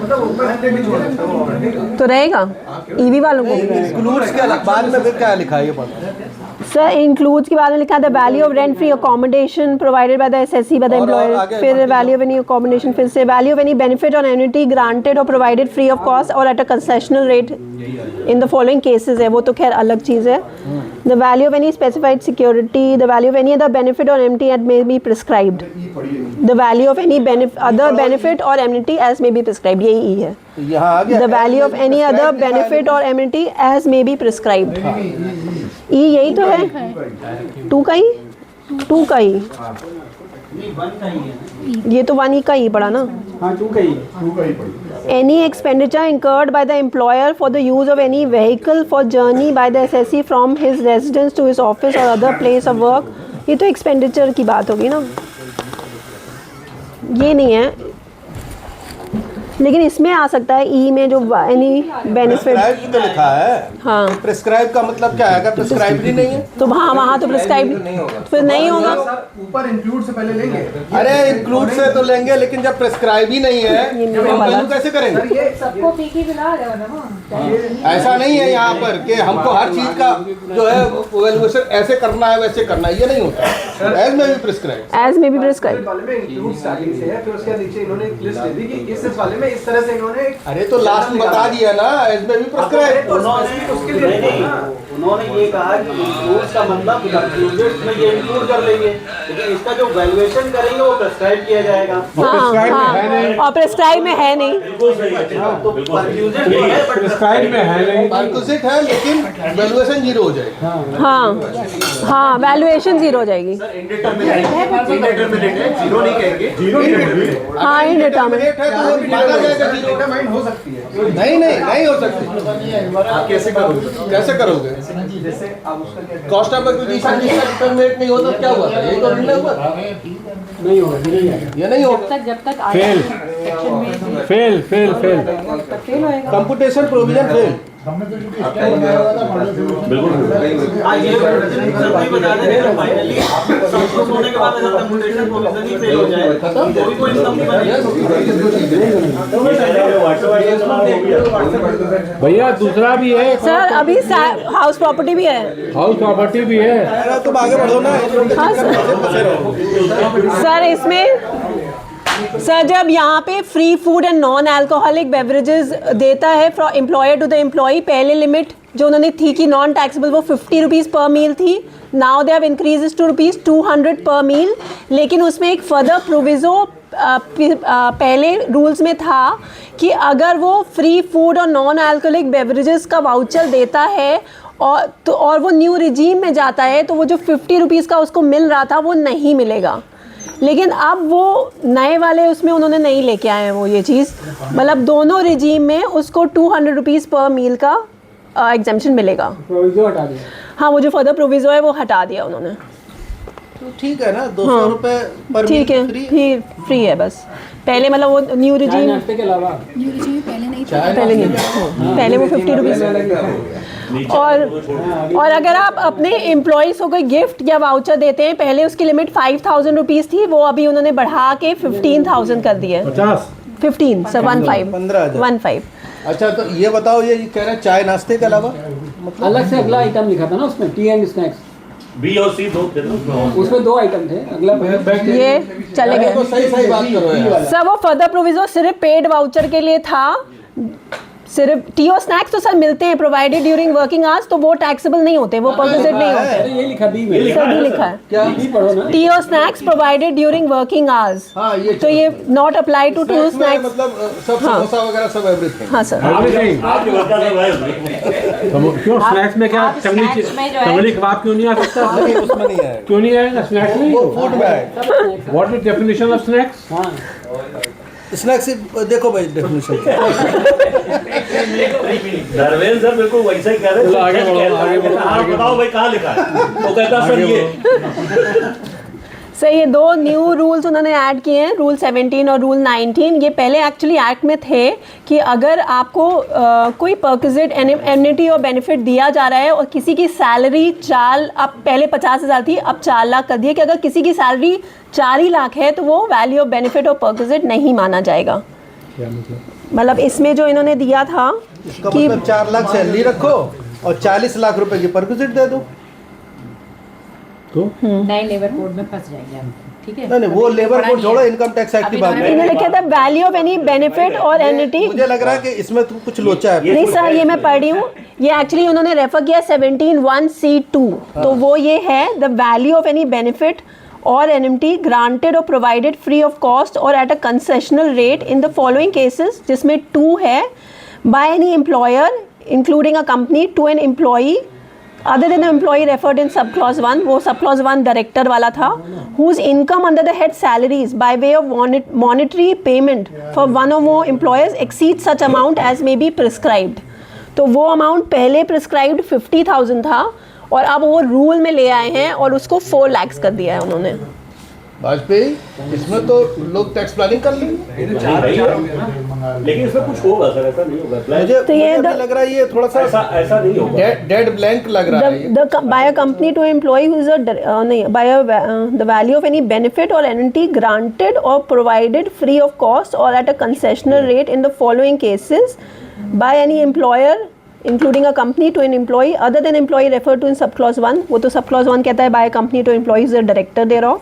मतलब ऊपर हंड्रेड भी छोड़ तो रहेगा ईवी वालों को। इंक्लूड्स के अलग बाद में फिर क्या लिखा है ये पता। सर इंक्लूड्स के बाद में लिखा है the value of rent free accommodation provided by the SSC by the employer. फिर वैल्यू ऑफ एनी अकोमोडेशन, फिर से value of any benefit or annuity granted और प्रोवाइडेड फ्री ऑफ कॉस्ट और at a concessional rate in the following cases है। वो तो खैर अलग चीज़ है। The value of any specified security, the value of any other benefit or amenity at may be prescribed, the value of any other benefit or amenity as may be prescribed. यही है यहाँ आ गया the value of any other benefit or amenity as may be prescribed. यही तो है 2 का ही ये तो 1 का ही पड़ा ना। हाँ 2 का ही Any expenditure incurred by the employer for the use of any vehicle for journey by the SSC from his residence to his office or other place of work, ये तो expenditure की बात होगी ना, ये नहीं है। लेकिन इसमें आ सकता है ई में जो एनी बेनिफिट तो लिखा है। हाँ प्रिस्क्राइब का मतलब क्या है? अगर प्रिस्क्राइब ही नहीं है तो वहाँ तो प्रिस्क्राइब फिर नहीं होगा। ऊपर इंक्लूड से पहले लेंगे। अरे इंक्लूड से तो लेंगे, लेकिन जब प्रिस्क्राइब ही नहीं है तो हम वैल्यू कैसे करेंगे? सबको पीकी बिला रहे हो ना। ऐसा नहीं है यहाँ पर कि हमको हर चीज का जो है वैल्यूएशन ऐसे करना है वैसे करना है, ये नहीं होता। एज में भी प्रिस्क्राइब, एज में भी प्रिस्क्राइब। वाले में इंक्लूड स्टार्टिंग से है, फिर उसके नीचे इन्होंने एक लिस्ट दे दी कि इस वाले में इस तरह से इन्होंने। अरे तो लास्ट में बता दिया ना, एज में भी प्रिस्क्राइब। उसके लिए उन्होंने ये कहा कि इंक्लूड का मतलब कंक्लूडेड में ये इंक्लूड कर लेंगे, लेकिन इसका जो वैल्यूएशन करेंगे वो प्रिस्क्राइब किया जाएगा। और प्रिस्क्राइब में है नहीं। तो परक्यूजेड है बट प्रिस्क्राइब में है नहीं। परक्यूजेड है लेकिन वैल्यूएशन 0 हो जाएगा। हाँ वैल्यूएशन 0 हो जाएगी। इंडेटरमिनेट है, जीरो नहीं कहेंगे। हाँ इंडेटरमिनेट है तो माना जाएगा 0। डिटरमाइंड हो सकती है। नहीं हो सकती। आप कैसे करोगे? जैसे आप उसका क्या कॉस्ट ऑफ एक्विजिशन जिसका डिटरमिनेट नहीं होता क्या हुआ था? यही तो निर्णय हुआ था। नहीं होगा, ये नहीं होगा। जब तक आया फेल कंप्यूटेशन प्रोविजन फेल। हमने तो क्योंकि स्टैंड लगाया हुआ था मॉडल सोल्यूशन। ये सभी बता दें कि फाइनली सब कुछ होने के बाद अगर कंप्यूटेशन प्रोविजन ही फेल हो जाए तो भी कोई इनकम नहीं बनेगा। भैया दूसरा भी है सर, अभी हाउस प्रॉपर्टी भी है। हाउस प्रॉपर्टी भी है। तुम आगे बढ़ो ना। हाँ सर इसमें सर जब यहाँ पे free food and non alcoholic beverages देता है from employer to the employee, पहले लिमिट जो उन्होंने थी कि नॉन टैक्सेबल वो 50 रुपीज़ पर मील थी। Now they have increase to ₹200 per मील। लेकिन उसमें एक फर्दर प्रोविज़ो पहले रूल्स में था कि अगर वो फ्री फूड और नॉन अल्कोहलिक बेवरेजेस का वाउचर देता है और वो न्यू रिजीम में जाता है तो वो जो 50 रुपीज़ का उसको मिल रहा था वो नहीं मिलेगा। लेकिन अब वो नए वाले उसमें उन्होंने नहीं लेके आए हैं वो ये चीज़, मतलब दोनों रिजीम में उसको 200 रुपीज़ पर मील का एग्जेम्पशन मिलेगा। प्रोविजो हटा दिया। हाँ वो जो फर्दर प्रोविज़ो है वो हटा दिया उन्होंने। तो ठीक है ना, 200 रुपए पर ठीक है, फ्री है बस। पहले मतलब वो न्यू रिजीम नाश्ते के अलावा पहले नहीं, पहले वो 50 रुपीज़। और अगर आप अपने एम्प्लॉयज़ को कोई गिफ्ट या वाउचर देते हैं, पहले उसकी लिमिट 5000 रुपीज़ थी, वो अभी उन्होंने बढ़ा के 15,000 कर दी है। 15 सर 15। अच्छा तो ये बताओ, ये कह रहे हैं चाय नाश्ते के अलावा मतलब अलग से अगला आइटम लिखा था ना उसमें, टी एंड स्नैक्स। बी और सी दो थे ना उसमें 2 आइटम थे, अगला ये चले गए। तो सही बात करो यार। सर वो फर्दर प्रोविजन सिर्फ पेड वाउचर के लिए था, सिर्फ टी और स्नैक्स तो सर मिलते हैं प्रोवाइडेड ड्यूरिंग वर्किंग आवर्स, तो वो टैक्सेबल नहीं होते, वो परमिटेड नहीं होते। ये लिखा बी में, सर भी लिखा है क्या बी पढ़ो ना। टी और snacks provided during working hours, हाँ ये तो ये नॉट अप्लाई टू टी और स्नैक्स में स्नैक्स। मतलब सब समोसा वगैरह सब एवरीथिंग। हाँ सर। आपके वर्कर सब आए उसमें। क्यों स्नैक्स में क्या आप snacks में जो है- तंगड़ी कबाब क्यों नहीं आ सकता? नहीं उसमें नहीं है, क्यों नहीं आएगा स्नैक्स में? वो फूड में है। What is definition of snacks? हाँ स्नैक्स देखो भाई डेफिनेशन। धर्मेंद्र सर बिल्कुल वैसा ही कह रहे चलो आगे बढ़ो, आगे बढ़ो, आप आगे बताओ भाई कहाँ लिखा है, वो कहता सर ये सर ये 2 न्यू रूल्स उन्होंने ऐड किए हैं, रूल 17 और रूल 19। ये पहले एक्चुअली एक्ट में थे कि अगर आपको कोई परक्विजिट एमिनिटी और बेनिफिट दिया जा रहा है और किसी की सैलरी अब पहले 50,000 थी, अब 4 लाख कर दिए, कि अगर किसी की सैलरी 4 ही लाख है तो वो वैल्यू ऑफ बेनिफिट और परक्विजिट नहीं माना जाएगा। मतलब इसमें जो इन्होंने दिया था इसका कि मतलब 4 लाख सैलरी रखो और 40 लाख रुपए की परक्विजिट दे दो। तो नए लेबर कोड में फंस जाएंगे हम, ठीक है? नहीं वो लेबर कोड छोड़ो, इनकम टैक्स एक्ट की बात इन्होंने करें। लिखा था वैल्यू ऑफ एनी बेनिफिट और एनिटी। मुझे लग रहा है कि इसमें तुम कुछ लोचा है। नहीं सर ये मैं पढ़ रही हूँ, ये एक्चुअली उन्होंने रेफर किया 17(1)(c)(2), तो वो ये है the value of any benefit और एनिमिटी ग्रांटेड और प्रोवाइडेड फ्री ऑफ कॉस्ट और at a concessional rate in the following cases, जिसमें 2 है, by any employer including a company to an employee other than the employee referred in sub clause 1, वो sub clause 1 director वाला था, whose income under the head salaries by way of monetary payment for one or more employers exceeds such amount as may be prescribed। तो वो amount पहले prescribed 50,000 था और अब वो रूल में ले आए हैं और उसको 4 लाख कर दिया है उन्होंने। वाजपेयी इसमें तो लोग टैक्स प्लानिंग कर लेंगे, लेकिन इसमें कुछ होगा सर, ऐसा नहीं होगा। मुझे तो ये मुझे लग रहा है ये थोड़ा सा ऐसा नहीं होगा, डेड ब्लैंक लग रहा है ये। by a company to employee who is the value of any benefit or annuity granted or provided free of cost or at a concessional rate in the following cases by any employer including a company to an employee other than employee referred to in sub clause 1, वो तो sub clause 1 कहता है by a company to employee is the director thereof,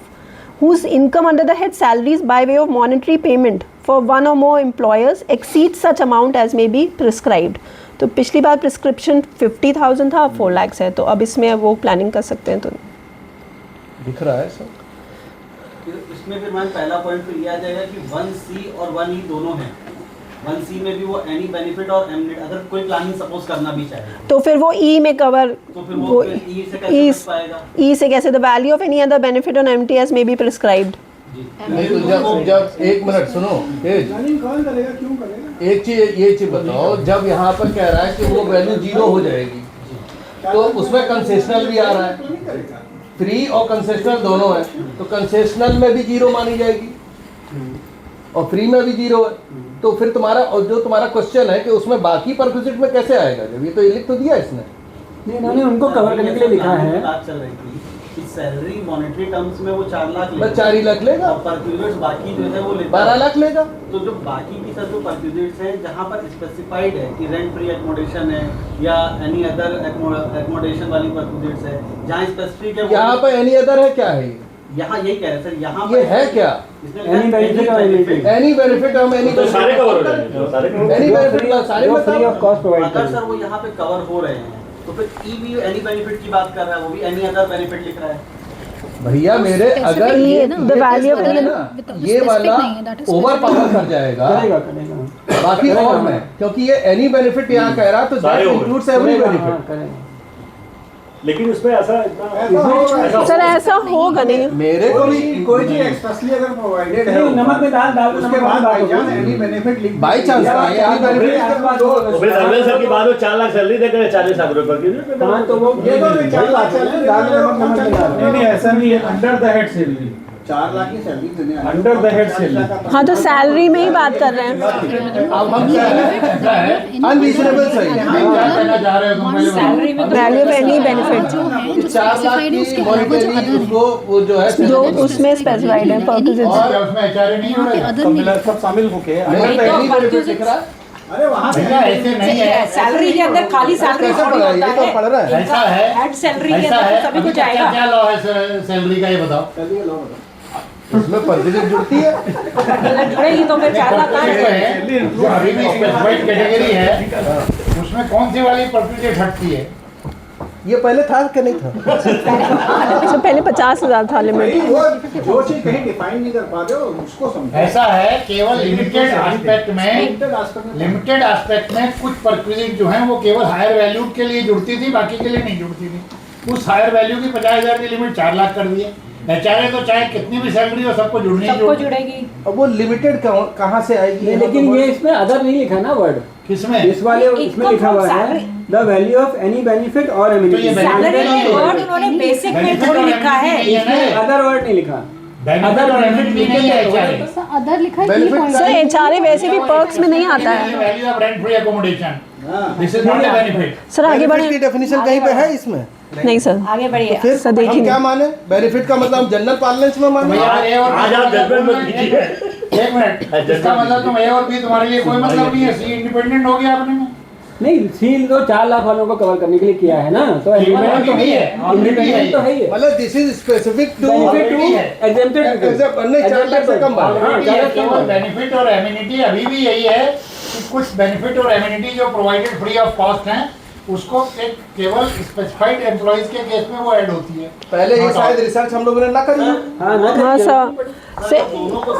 whose income under the head salaries by way of monetary payment for one or more employers exceeds such amount as may be prescribed। तो पिछली बार prescription 50,000 था, अब 4 लाख है, तो अब इसमें वो planning कर सकते हैं। तो दिख रहा है सब इसमें फिर मैम पहला पॉइंट तो लिया जाएगा कि 1C और 1E दोनों हैं। 1C में भी वो एनी बेनिफिट और एमनेट अगर कोई प्लानिंग सपोज करना भी चाहे तो फिर वो ई में कवर, तो फिर वो ई से कैसे बच पाएगा? ई से कैसे, the value of any other benefit on MTS में बी प्रिस्क्राइब्ड। नहीं तो जब एक मिनट सुनो, एक चीज ये चीज बताओ, जब यहाँ पर कह रहा है कि वो वैल्यू 0 हो जाएगी तो उसमें कंसेशनल भी आ रहा है, फ्री और कंसेशनल दोनों है, तो कंसेशनल में भी 0 मानी जाएगी और फ्री में भी 0 है, तो फिर तुम्हारा और जो तुम्हारा क्वेश्चन है कि उसमें बाकी परक्विजिट में कैसे आएगा, जब ये तो लिख तो दिया इसने। नहीं इन्होंने उनको कवर करने के लिए लिखा है। बात चल रही थी कि सैलरी मॉनेटरी टर्म्स में वो 4 लाख बस 4 ही लाख लेगा, और परक्विजिट्स बाकी जो है वो लेता 12 लाख लेगा। तो जो बाकी की सर जो परक्विजिट्स हैं जहाँ पर स्पेसिफाइड है कि रेंट फ्री एकोमोडेशन है या एनी अदर एकोमोडेशन वाली परक्विजिट्स है, जहाँ स्पेसिफिक है यहाँ पर एनी अदर है, क्या है यहाँ यही कह रहे हैं सर, यहाँ ये है क्या? एनी बेनिफिट और एनी बेनिफिट हम एनी तो सारे कवर हो जाएंगे, सारे एनी बेनिफिट सारे फ्री ऑफ कॉस्ट प्रोवाइड अगर सर वो यहाँ पे कवर हो रहे हैं तो फिर ई भी एनी बेनिफिट की बात कर रहा है, वो भी एनी अदर बेनिफिट लिख रहा है। भैया मेरे अगर ये वाला ओवर पावर कर जाएगा बाकी और में, क्योंकि ये एनी बेनिफिट यहाँ कह रहा तो दैट इंक्लूड्स एवरी बेनिफिट। लेकिन इसमें ऐसा सर ऐसा होगा नहीं, मेरे को भी कोई चीज एक्सप्रेसली अगर प्रोवाइडेड है नमक में दाल उसके बाद बाई चांस एनी बेनिफिट लिख बाई चांस धर्मेंद्र सर की बात हो 4 लाख सैलरी देकर 40 लाख रुपए की, हाँ तो वो ये तो 4 लाख नहीं ऐसा नहीं है, under the head salary 4 lakh की सैलरी देने अंडर द हेड सैलरी। हाँ तो सैलरी में ही बात कर रहे हैं। अब हम अनरीजनेबल सही value of any benefit 4 lakh की मॉनिटरी उसको वो जो है जो उसमें स्पेसिफाइड है परक्विजिट्स। और उसमें एचआरए नहीं हो रहा है, सब शामिल होके एनी बेनिफिट लिख रहा अरे वहाँ भैया ऐसे नहीं है, सैलरी के अंदर खाली सैलरी कैसे थोड़ी पढ़ रहा है? होता ये तो पढ़ रहा है। ऐसा है, ऐड सैलरी के ऐसा अंदर है, तो सभी अभी कुछ क्या आएगा। क्या लॉ है सैलरी का, ये बताओ। उसमें परसेंटेज जुड़ती है। जुड़ेगी तो फिर 4 लाख जो है, जो अभी भी स्पेसिफाइड कैटेगरी है, उसमें कौन सी वाली परसेंटेज हटती है? ये पहले था कि नहीं था? अच्छा, पहले 50,000 था लिमिट। जो चीज कहीं डिफाइन नहीं कर पा रहे हो उसको समझो। ऐसा है, केवल लिमिटेड एस्पेक्ट में कुछ परक्विजिट जो हैं वो केवल हायर वैल्यू के लिए जुड़ती थी, बाकी के लिए नहीं जुड़ती थी। उस हायर वैल्यू की 50,000 की लिमिट 4 लाख कर दिए। चाहे तो चाहे कितनी भी सैलरी हो, सबको जुड़नी ही सबको जुड़नी। जुड़ेगी। अब वो लिमिटेड कहाँ से आएगी? लेकिन ये इसमें अदर नहीं लिखा ना वर्ड, किसमें? इस वाले इसमें Income लिखा हुआ from है salary। The value of any benefit और तो ये सैलरी में वर्ड उन्होंने बेसिक में थोड़ी लिखा है। इसमें अदर वर्ड नहीं लिखा। बेनिफिट और एमिनिटी नहीं है HRA। अदर लिखा है Benefit सर HRA वैसे भी पर्क्स में नहीं आता है। Value of rent free accommodation, this is not a benefit. Sir आगे बेनिफिट बढ़े। की डेफिनेशन कहीं पे है इसमें? नहीं सर, आगे बढ़िए। फिर सर देखिए हम क्या माने? बेनिफिट का मतलब हम जनरल पार्लेंस में माने? आज आप जजमेंट मत कीजिए। एक मिनट, इसका मतलब तुम ए और बी तुम्हारे लिए कोई मतलब नहीं है, सी इंडिपेंडेंट हो गया आपने में। नहीं, सील तो 4 लाख वालों को कवर करने के लिए किया है ना, तो इंडिपेंडेंट तो है ही है, इंडिपेंडेंट तो है ही है। मतलब this is specific to benefit to exempted नहीं, 4 लाख से कम बात। केवल बेनिफिट और एमिनिटी अभी भी यही है कि कुछ बेनिफिट और एमिनिटी जो प्रोवाइडेड फ्री ऑफ कॉस्ट हैं, उसको एक केवल स्पेसिफाइड एम्प्लॉइज के केस में वो ऐड होती है। पहले ये शायद रिसर्च हम लोगों ने ना करी। हाँ sir,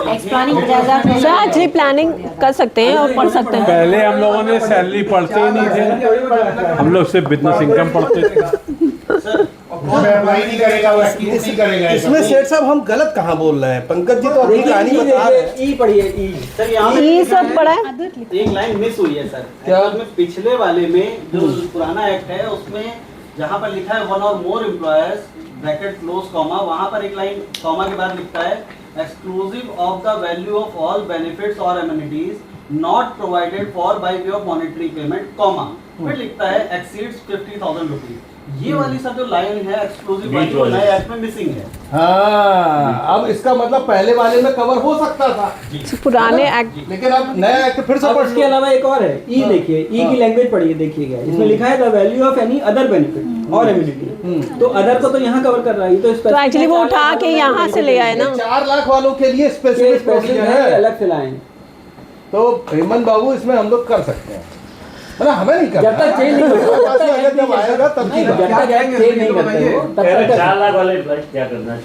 explaining sir actually planning कर सकते हैं और पढ़ सकते हैं। पहले हम लोगों ने सैलरी पढ़ते ही नहीं थे, हम लोग सिर्फ बिजनेस इनकम पढ़ते थे। वही नहीं करेगा, वो एक्टिव नहीं करेगा। इसमें सेठ साहब हम गलत कहाँ बोल रहे हैं? पंकज जी तो अपनी कहानी बता रहे हैं। ई पढ़िए, ई सर यहाँ पे ये सब पढ़ा है। एक लाइन मिस हुई है सर। क्या? एक्चुअल में पिछले वाले में जो पुराना एक्ट है उसमें जहाँ पर लिखा है 1 or more employers bracket close comma, वहाँ पर एक लाइन कॉमा के बाद लिखता है exclusive of the value of all benefits or amenities not provided for by way of monetary payment comma, फिर लिखता है एक्सीड्स 50,000 रुपीज। ये वाली सब जो लाइन है एक्सक्लूसिव वाली वो नए एक्ट में मिसिंग है। हाँ, अब इसका मतलब पहले वाले में कवर हो सकता था, पुराने एक्ट, लेकिन अब नया एक्ट फिर से अब पढ़ इसके अलावा एक और है, ई देखिए, ई की लैंग्वेज पढ़िए, देखिएगा इसमें लिखा है the value of any other benefit और एमिनिटी, तो अदर को तो यहाँ कवर कर रहा है, तो एक्चुअली वो उठा के यहाँ से ले आए ना। 4 लाख वालों के लिए स्पेसिफिक प्रोविजन है, अलग से लाए। तो हेमंत बाबू इसमें हम लोग कर सकते हैं, मतलब हमें नहीं करना। जब तक चेंज नहीं होगा, जब आएगा तब की जब बात। तक एक्ट चेंज नहीं करते हो तब तक 4 लाख वाले क्या करना है?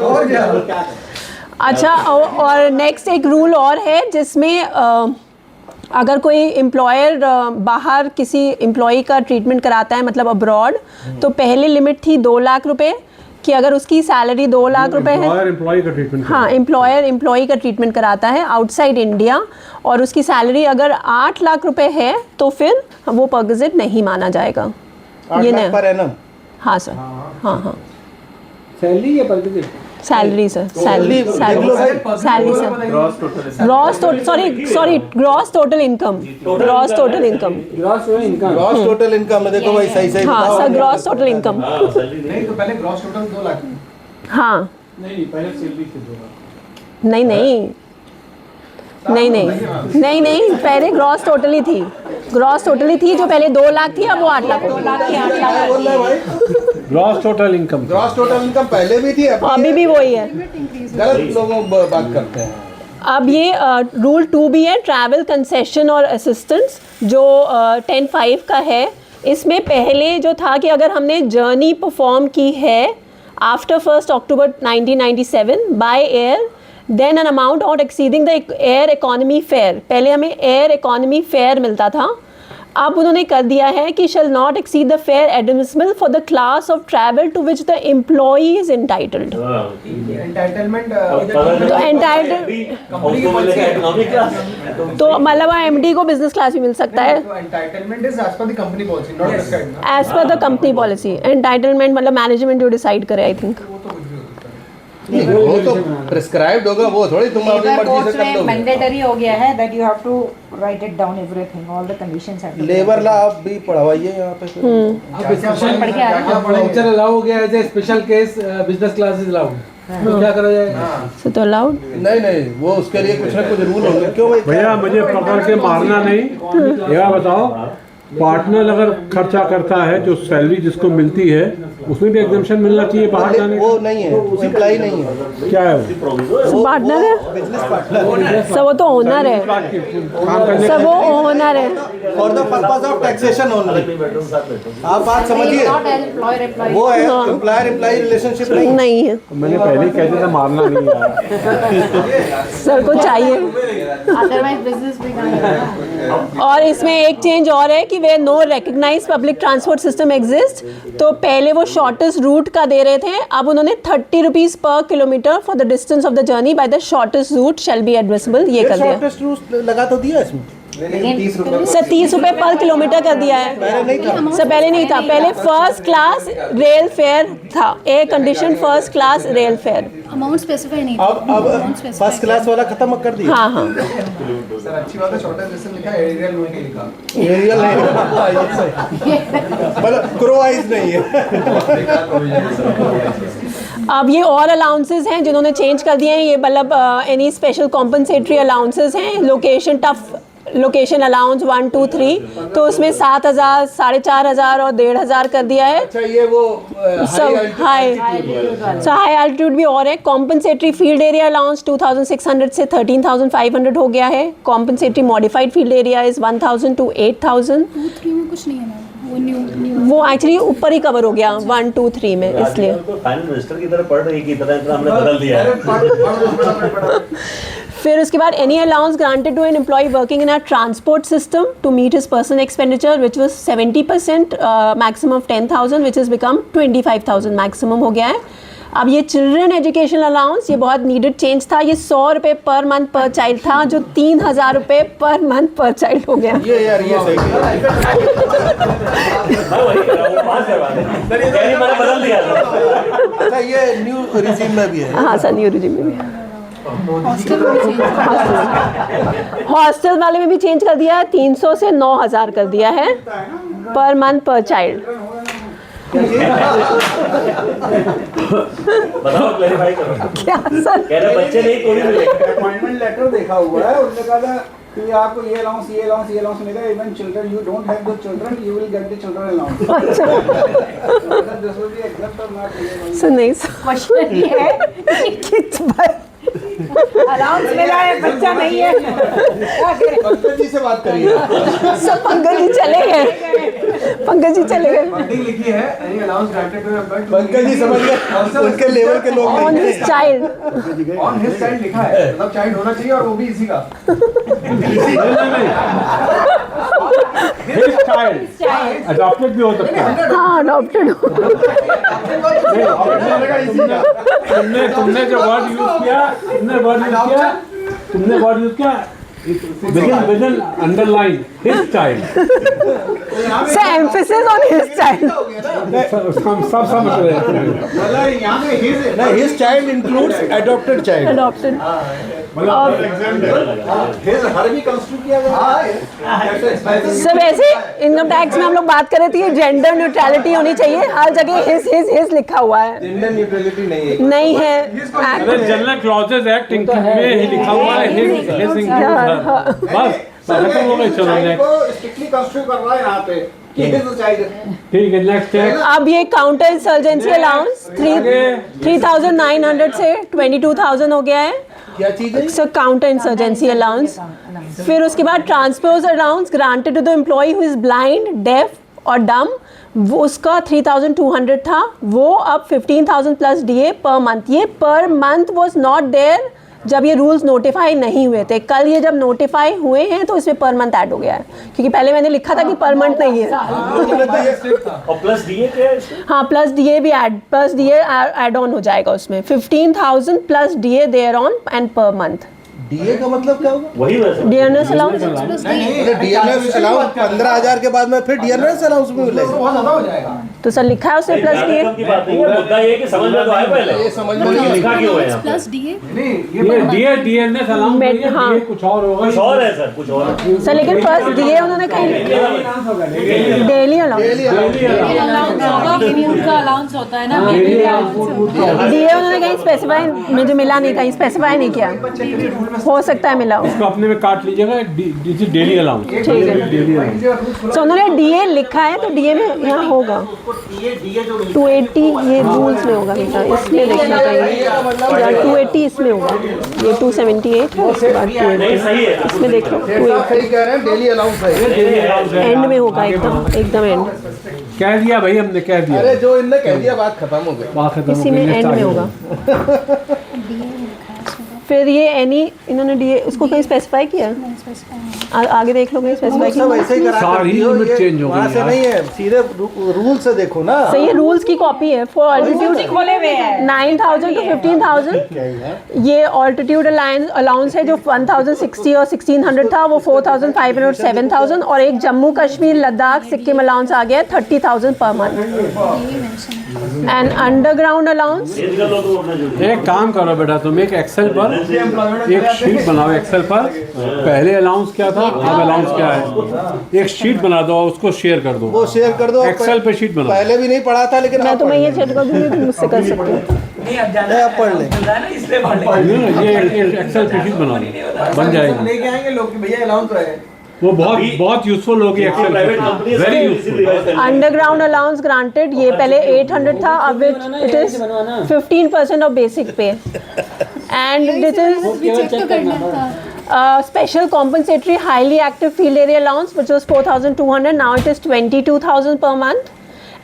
और क्या? अच्छा, और नेक्स्ट एक रूल और है जिसमें अगर कोई एम्प्लॉयर बाहर किसी एम्प्लॉई का ट्रीटमेंट कराता है, मतलब अब्रॉड, तो पहले लिमिट थी 2 लाख रुपए कि अगर उसकी सैलरी 2 लाख रुपए है, एम्प्लॉय का ट्रीटमेंट, हाँ एम्प्लॉयर एम्प्लॉई का ट्रीटमेंट कराता है आउटसाइड इंडिया, और उसकी सैलरी अगर 8 लाख रुपए है तो फिर वो परक्विजिट नहीं माना जाएगा। 8 ये लाख नहीं, पर एनम। हाँ सर, हाँ सैलरी या perquisite? Salary sir, salary sir, gross total income, gross total income, gross total income में देखो भाई, सही हाँ सर, ग्रॉस टोटल इनकम। नहीं तो पहले ग्रॉस टोटल 2 लाख। हाँ नहीं, पहले सैलरी से 2 लाख। नहीं, पहले ग्रॉस टोटली थी, जो पहले 2 लाख थी, अब वो 8 लाख हो गई। बोल रहे भाई, gross total income, gross total income पहले भी थी, अभी भी वही है। गलत लोगों बात करते हैं। अब ये रूल 2 भी है, ट्रैवल कंसेशन और असिस्टेंस, जो 10(5) का है। इसमें पहले जो था कि अगर हमने जर्नी परफॉर्म की है after 1 October 1997 by air, then an amount not exceeding the air economy fare, पहले हमें एयर इकोनॉमी फेयर मिलता था, अब उन्होंने कर दिया है कि shall not exceed the fare admissible for the class of travel to which the employee is entitled. Entitlement तो एंटाइटल्ड तो मतलब एमडी को बिजनेस क्लास भी मिल सकता है। Entitlement is as per the company policy, not prescribed. As per the company policy, entitlement मतलब management जो डिसाइड करे, आई थिंक। वो तो प्रिस्क्राइब्ड होगा, वो थोड़ी तुम अपनी मर्जी से कर दोगे। मैंडेटरी हो गया है that you have to write it down everything, all the conditions have. Labour law आप भी पढ़वाइए यहाँ पे। पढ़ के आ रहे हैं। वाउचर अलाउ हो गया है, special case business class is allowed. तो क्या करा जाएगा? So तो allowed? नहीं वो उसके लिए कुछ ना कुछ रूल होंगे। क्यों भाई? भैया मुझे पकड़ के मारना नहीं, यह बताओ पार्टनर अगर खर्चा करता है जो सैलरी जिसको मिलती है उसमें भी एग्जम्पन मिलना चाहिए बाहर जाने वो नहीं है, एम्प्लॉय नहीं है। क्या है वो? पार्टनर है, बिजनेस पार्टनर सब वो तो ओनर है, सब वो ओनर है। For the purpose of taxation only. आप बात समझिए, वो है एम्प्लॉयर एम्प्लॉय रिलेशनशिप नहीं है। मैंने पहले ही कह दिया था मारना नहीं आया। सर को चाहिए। अदरवाइज बिजनेस भी नहीं। और इसमें एक चेंज और है कि where no recognise public transport system exist. तो पहले वो शॉर्टेस्ट रूट का दे रहे थे, अब उन्होंने 30 rupees per kilometre for the distance of the journey by the shortest route shall be addressable, ये कर दिया। शॉर्टेस्ट रूट लगा तो दिया इसमें सर 30 रुपए पर किलोमीटर कर दिया है। सर पहले नहीं था, पहले फर्स्ट क्लास रेल फेयर था, air condition first class rail fair. Amount specify नहीं। अब फर्स्ट क्लास वाला खत्म कर दिया। हाँ सर अच्छी बात है, शॉर्टेज डिस्टेंस लिखा है, एरियल रूट नहीं लिखा। एरियल नहीं, मतलब क्रोवाइज नहीं है। अब ये और अलाउंसेस हैं जिन्होंने चेंज कर दिए हैं, ये मतलब एनी स्पेशल कॉम्पनसेटरी अलाउंसेस हैं। लोकेशन टफ लोकेशन अलाउंस 1 2 3, तो उसमें 7,000, 4,500 और 1,500 कर दिया है। अच्छा ये वो सब हाई एल्टीट्यूड भी और है। कॉम्पनसेटरी फील्ड एरिया अलाउंस 2,600 से 13,500 हो गया है। Compensatory modified field area is 1,000 to 8,000। 2 3 में कुछ नहीं है ना, वो न्यू वो एक्चुअली ऊपर ही कवर हो गया 1 2 3 में, इसलिए फाइनल मिनिस्टर की तरह पढ़ रही की तरह हमने बदल दिया है। फिर उसके बाद any allowance granted to an employee working in a transport system to meet his personal expenditure which was 70%, maximum of 10,000 which is become 25,000 maximum हो गया है। अब ये चिल्ड्रन एजुकेशन अलाउंस, ये बहुत नीडेड चेंज था। ये 100 रुपये पर मंथ पर चाइल्ड था, जो 3,000 रुपये पर मंथ पर चाइल्ड हो गया। ये यार ये सही बदल दिया। अच्छा ये न्यू रिजीम में भी है? हाँ सर, न्यू रिजीम में भी है। हॉस्टल वाले में भी चेंज कर दिया है, 300 से 9,000 कर दिया है पर मंथ पर चाइल्ड। बताओ, क्लैरिफाई करो। क्या सर? कह रहे बच्चे नहीं कोई नहीं। अपॉइंटमेंट लेटर देखा हुआ है, उन्होंने कहा कि आपको ये अलाउंस मिलेगा, even children you don't have the children you will get the children allowance. Sir नहीं क्वेश्चन ये है कि अलाउंस मिला है, बच्चा नहीं है, क्या करें? पंकज जी से बात करिए। सब पंकज जी चले गए, पंकज जी चले गए। फंडिंग लिखी है, any allowance granted to employ. Pankaj ji समझ गए, उनके लेवल के लोग on his child, on his child लिखा है, मतलब चाइल्ड होना चाहिए और वो भी इसी का। हिज चाइल्ड अडॉप्टेड भी हो सकता है। हाँ अडॉप्टेड हो। तुमने जो वर्ड यूज किया, तुमने वर्ड यूज किया within underline his child. Sir emphasis on his child. सब समझ रहे हैं। यहाँ पे हिज नहीं, his child includes adopted child. Adopted his her भी कंस्टिट्यूट किया गया। सर वैसे इनकम टैक्स में हम लोग बात कर रहे थे, जेंडर न्यूट्रलिटी होनी चाहिए, हर जगह हिज लिखा हुआ है। जेंडर न्यूट्रलिटी नहीं है। नहीं है, अरे जनरल क्लॉजेज एक्ट में ही लिखा हुआ है हिज इंक्लूड बस खत्म हो गई। चलो नेक्स्ट, स्ट्रिक्टली कंस्टिट्यूट कर रहा है यहाँ पे कि हिज चाइल्ड। ठीक है नेक्स्ट है। अब ये काउंटर इंसर्जेंसी अलाउंस 3,900 से 22,000 हो गया है। क्या चीज है? Sir counter insurgency allowance. फिर उसके बाद transport allowance granted to the employee who is blind, deaf और डम, वो उसका 3,200 था, वो अब 15,000 प्लस डीए पर मंथ। ये per month was not there जब ये रूल्स नोटिफाई नहीं हुए थे। कल ये जब नोटिफाई हुए हैं तो इसमें पर मंथ ऐड हो गया है, क्योंकि पहले मैंने लिखा था कि पर मंथ नहीं है। और प्लस डीए क्या है? हाँ प्लस डीए भी ऐड ऑन हो जाएगा उसमें। 15,000 plus DA there on and per month. DA का मतलब क्या होगा? वही वैसे डियरनेस अलाउंस। डीएनएस अलाउंस 15,000 के बाद में फिर डीएनएस अलाउंस भी मिलेगा। बहुत ज्यादा हो जाएगा। तो सर लिखा है उसने प्लस डीए। की बात नहीं है, मुद्दा ये है कि समझ में तो आए पहले ये समझ में लिखा क्यों है यहाँ पे? प्लस डीए ये डीए डीएनएस अलाउंस नहीं है, हाँ। डीए कुछ और होगा। कुछ और है सर, कुछ और है। सर लेकिन फर्स्ट डीए उन्होंने कहीं डेली अलाउंस का अलाउंस होता है ना, डीए उन्होंने कहीं स्पेसिफाई, मुझे मिला नहीं, कहीं स्पेसिफाई नहीं किया, हो सकता है मिला हो। उसको अपने में काट लीजिएगा, डेली अलाउंस। ठीक है, तो उन्होंने डीए लिखा है तो डीए में यहाँ होगा 280, ये रूल्स में होगा बेटा, इसलिए देखना चाहिए, या 280 इसमें होगा, ये 278 है, उसके बाद 280 इसमें देख लो, सही कह रहे हैं, डेली अलाउंस है, एंड में होगा एकदम एंड। कह दिया भाई हमने, कह दिया। अरे जो इनने कह दिया बात खत्म हो गई, बात खत्म हो इसी गई, में next एंड में आगे होगा। डीए फिर ये एनी इन्होंने डीए उसको कहीं स्पेसिफाई किया, आगे देख लो कहीं स्पेसिफाई सब ऐसे ही किया। करा सारी करती हो, लिमिट ये चेंज हो गई वहाँ से यार। नहीं है, सीधे रूल से देखो ना। सही है, रूल्स की कॉपी है फॉर ऑल्टीट्यूड खोले हुए हैं 9,000 to 15,000। ये ऑल्टीट्यूड अलाउंस है जो 1,060 और 1,600 था, वो 4,500 और 7,000, और एक जम्मू कश्मीर लद्दाख सिक्किम अलाउंस आ गया 30,000 per month. And underground allowance एक काम करो बेटा, तुम एक एक्सेल पर एक शीट बनाओ, एक्सेल पर पहले अलाउंस क्या था, अब अलाउंस क्या है, एक शीट बना दो, उसको शेयर कर दो, वो शेयर कर दो, एक्सेल पे शीट बनाओ। पहले भी नहीं पढ़ा था, लेकिन मैं आप तुम्हें ये चेक कर दूंगी, तुम मुझसे कर सकते हो। आप पढ़ लें। ये एक एक्सेल पे शीट बना दो, बन जाएगी। लेके आएंगे लोग कि भैया अलाउंस तो है, वो बहुत यूजफुल होगी Excel, very useful. Underground allowance granted, ये पहले 800 था, अब it is 15% of basic pay, and this is check करना था। special compensatory highly active field area allowance which was 4,200, now it is 22,000 per month.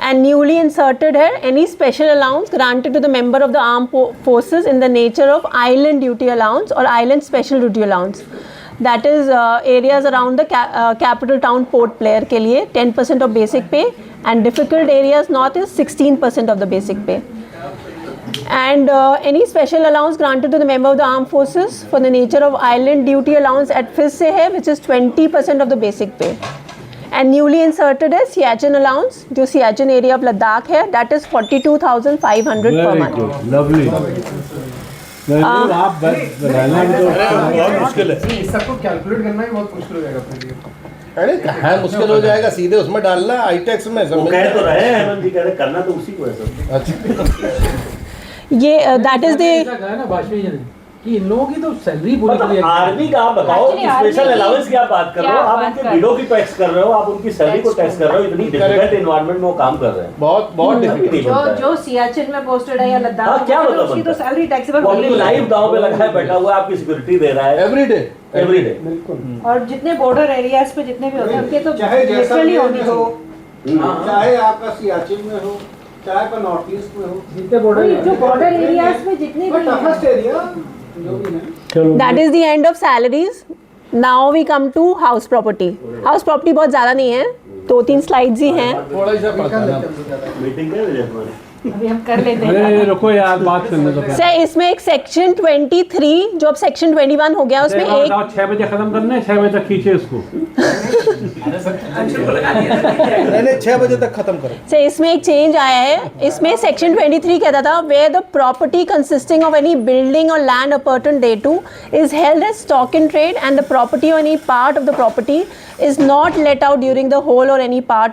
And newly inserted here, any special allowance granted to the member of the armed forces in the nature of island duty allowance or island special duty allowance, that is areas around the capital town port player के लिए 10% of basic pay, and difficult areas north is 16% of the basic pay. And any special allowance granted to the member of the armed forces for the nature of island duty allowance at FIS से है, which is 20% of the basic pay. And newly inserted है Siachen allowance, जो Siachen area of Ladakh है, that is 42,500 per month. Lovely. आप रहना भी तो बहुत मुश्किल है, इस सबको कैलकुलेट करना ही बहुत मुश्किल हो जाएगा अपने लिए। अरे कहाँ मुश्किल हो जाएगा, सीधे उसमें डालना, आईटेक्स में सब वो कह तो रहे हैं हेमंत जी, कह रहे करना तो उसी को है सब। अच्छा, ये दैट इज द ना वाजपेयी जी ने कि इन लोगों की तो सैलरी पूरी पूरी मतलब आर्मी का आप बताओ, स्पेशल अलाउंस की आप बात कर रहे हो, आप उनके विडो की टैक्स कर रहे हो, आप उनकी सैलरी को टैक्स कर रहे हो, इतनी डिफिकल्ट एनवायरनमेंट में वो काम कर रहे हैं, बहुत डिफिकल्ट। जो सियाचिन में पोस्टेड है या लद्दाख, क्या मतलब उसकी तो सैलरी टैक्सेबल वो अपनी लाइफ दांव पे लगाए बैठा हुआ है, आपकी सिक्योरिटी दे रहा है एवरी डे। और जितने बॉर्डर एरियाज पे जितने भी होते हैं उनके तो चाहे नेचुरली होनी हो, चाहिए। चाहे आपका सियाचिन में हो, चाहे आपका नॉर्थ ईस्ट में हो, जितने जो बॉर्डर एरियाज में जितने भी टफेस्ट एरिया जो भी है। that is the end of salaries. Now we come to house property. House property बहुत ज़्यादा नहीं है, 2-3 स्लाइड्स ही हैं। थोड़ा सा पढ़ता है ना, मीटिंग है हमारी। अभी हम कर लेते हैं। अरे रुको यार, बात करने दो। सर इसमें एक सेक्शन 23 जो अब सेक्शन 21 हो गया, उसमें एक 6 बजे खत्म करना है, 6 बजे तक खींचे इसको। नहीं 6 बजे तक खत्म करो। सर इसमें एक चेंज आया है, इसमें सेक्शन 23 कहता था where the property consisting of any building or land appurtenant thereto is held as stock in trade and the property or any part of the property is not let out during the whole or any part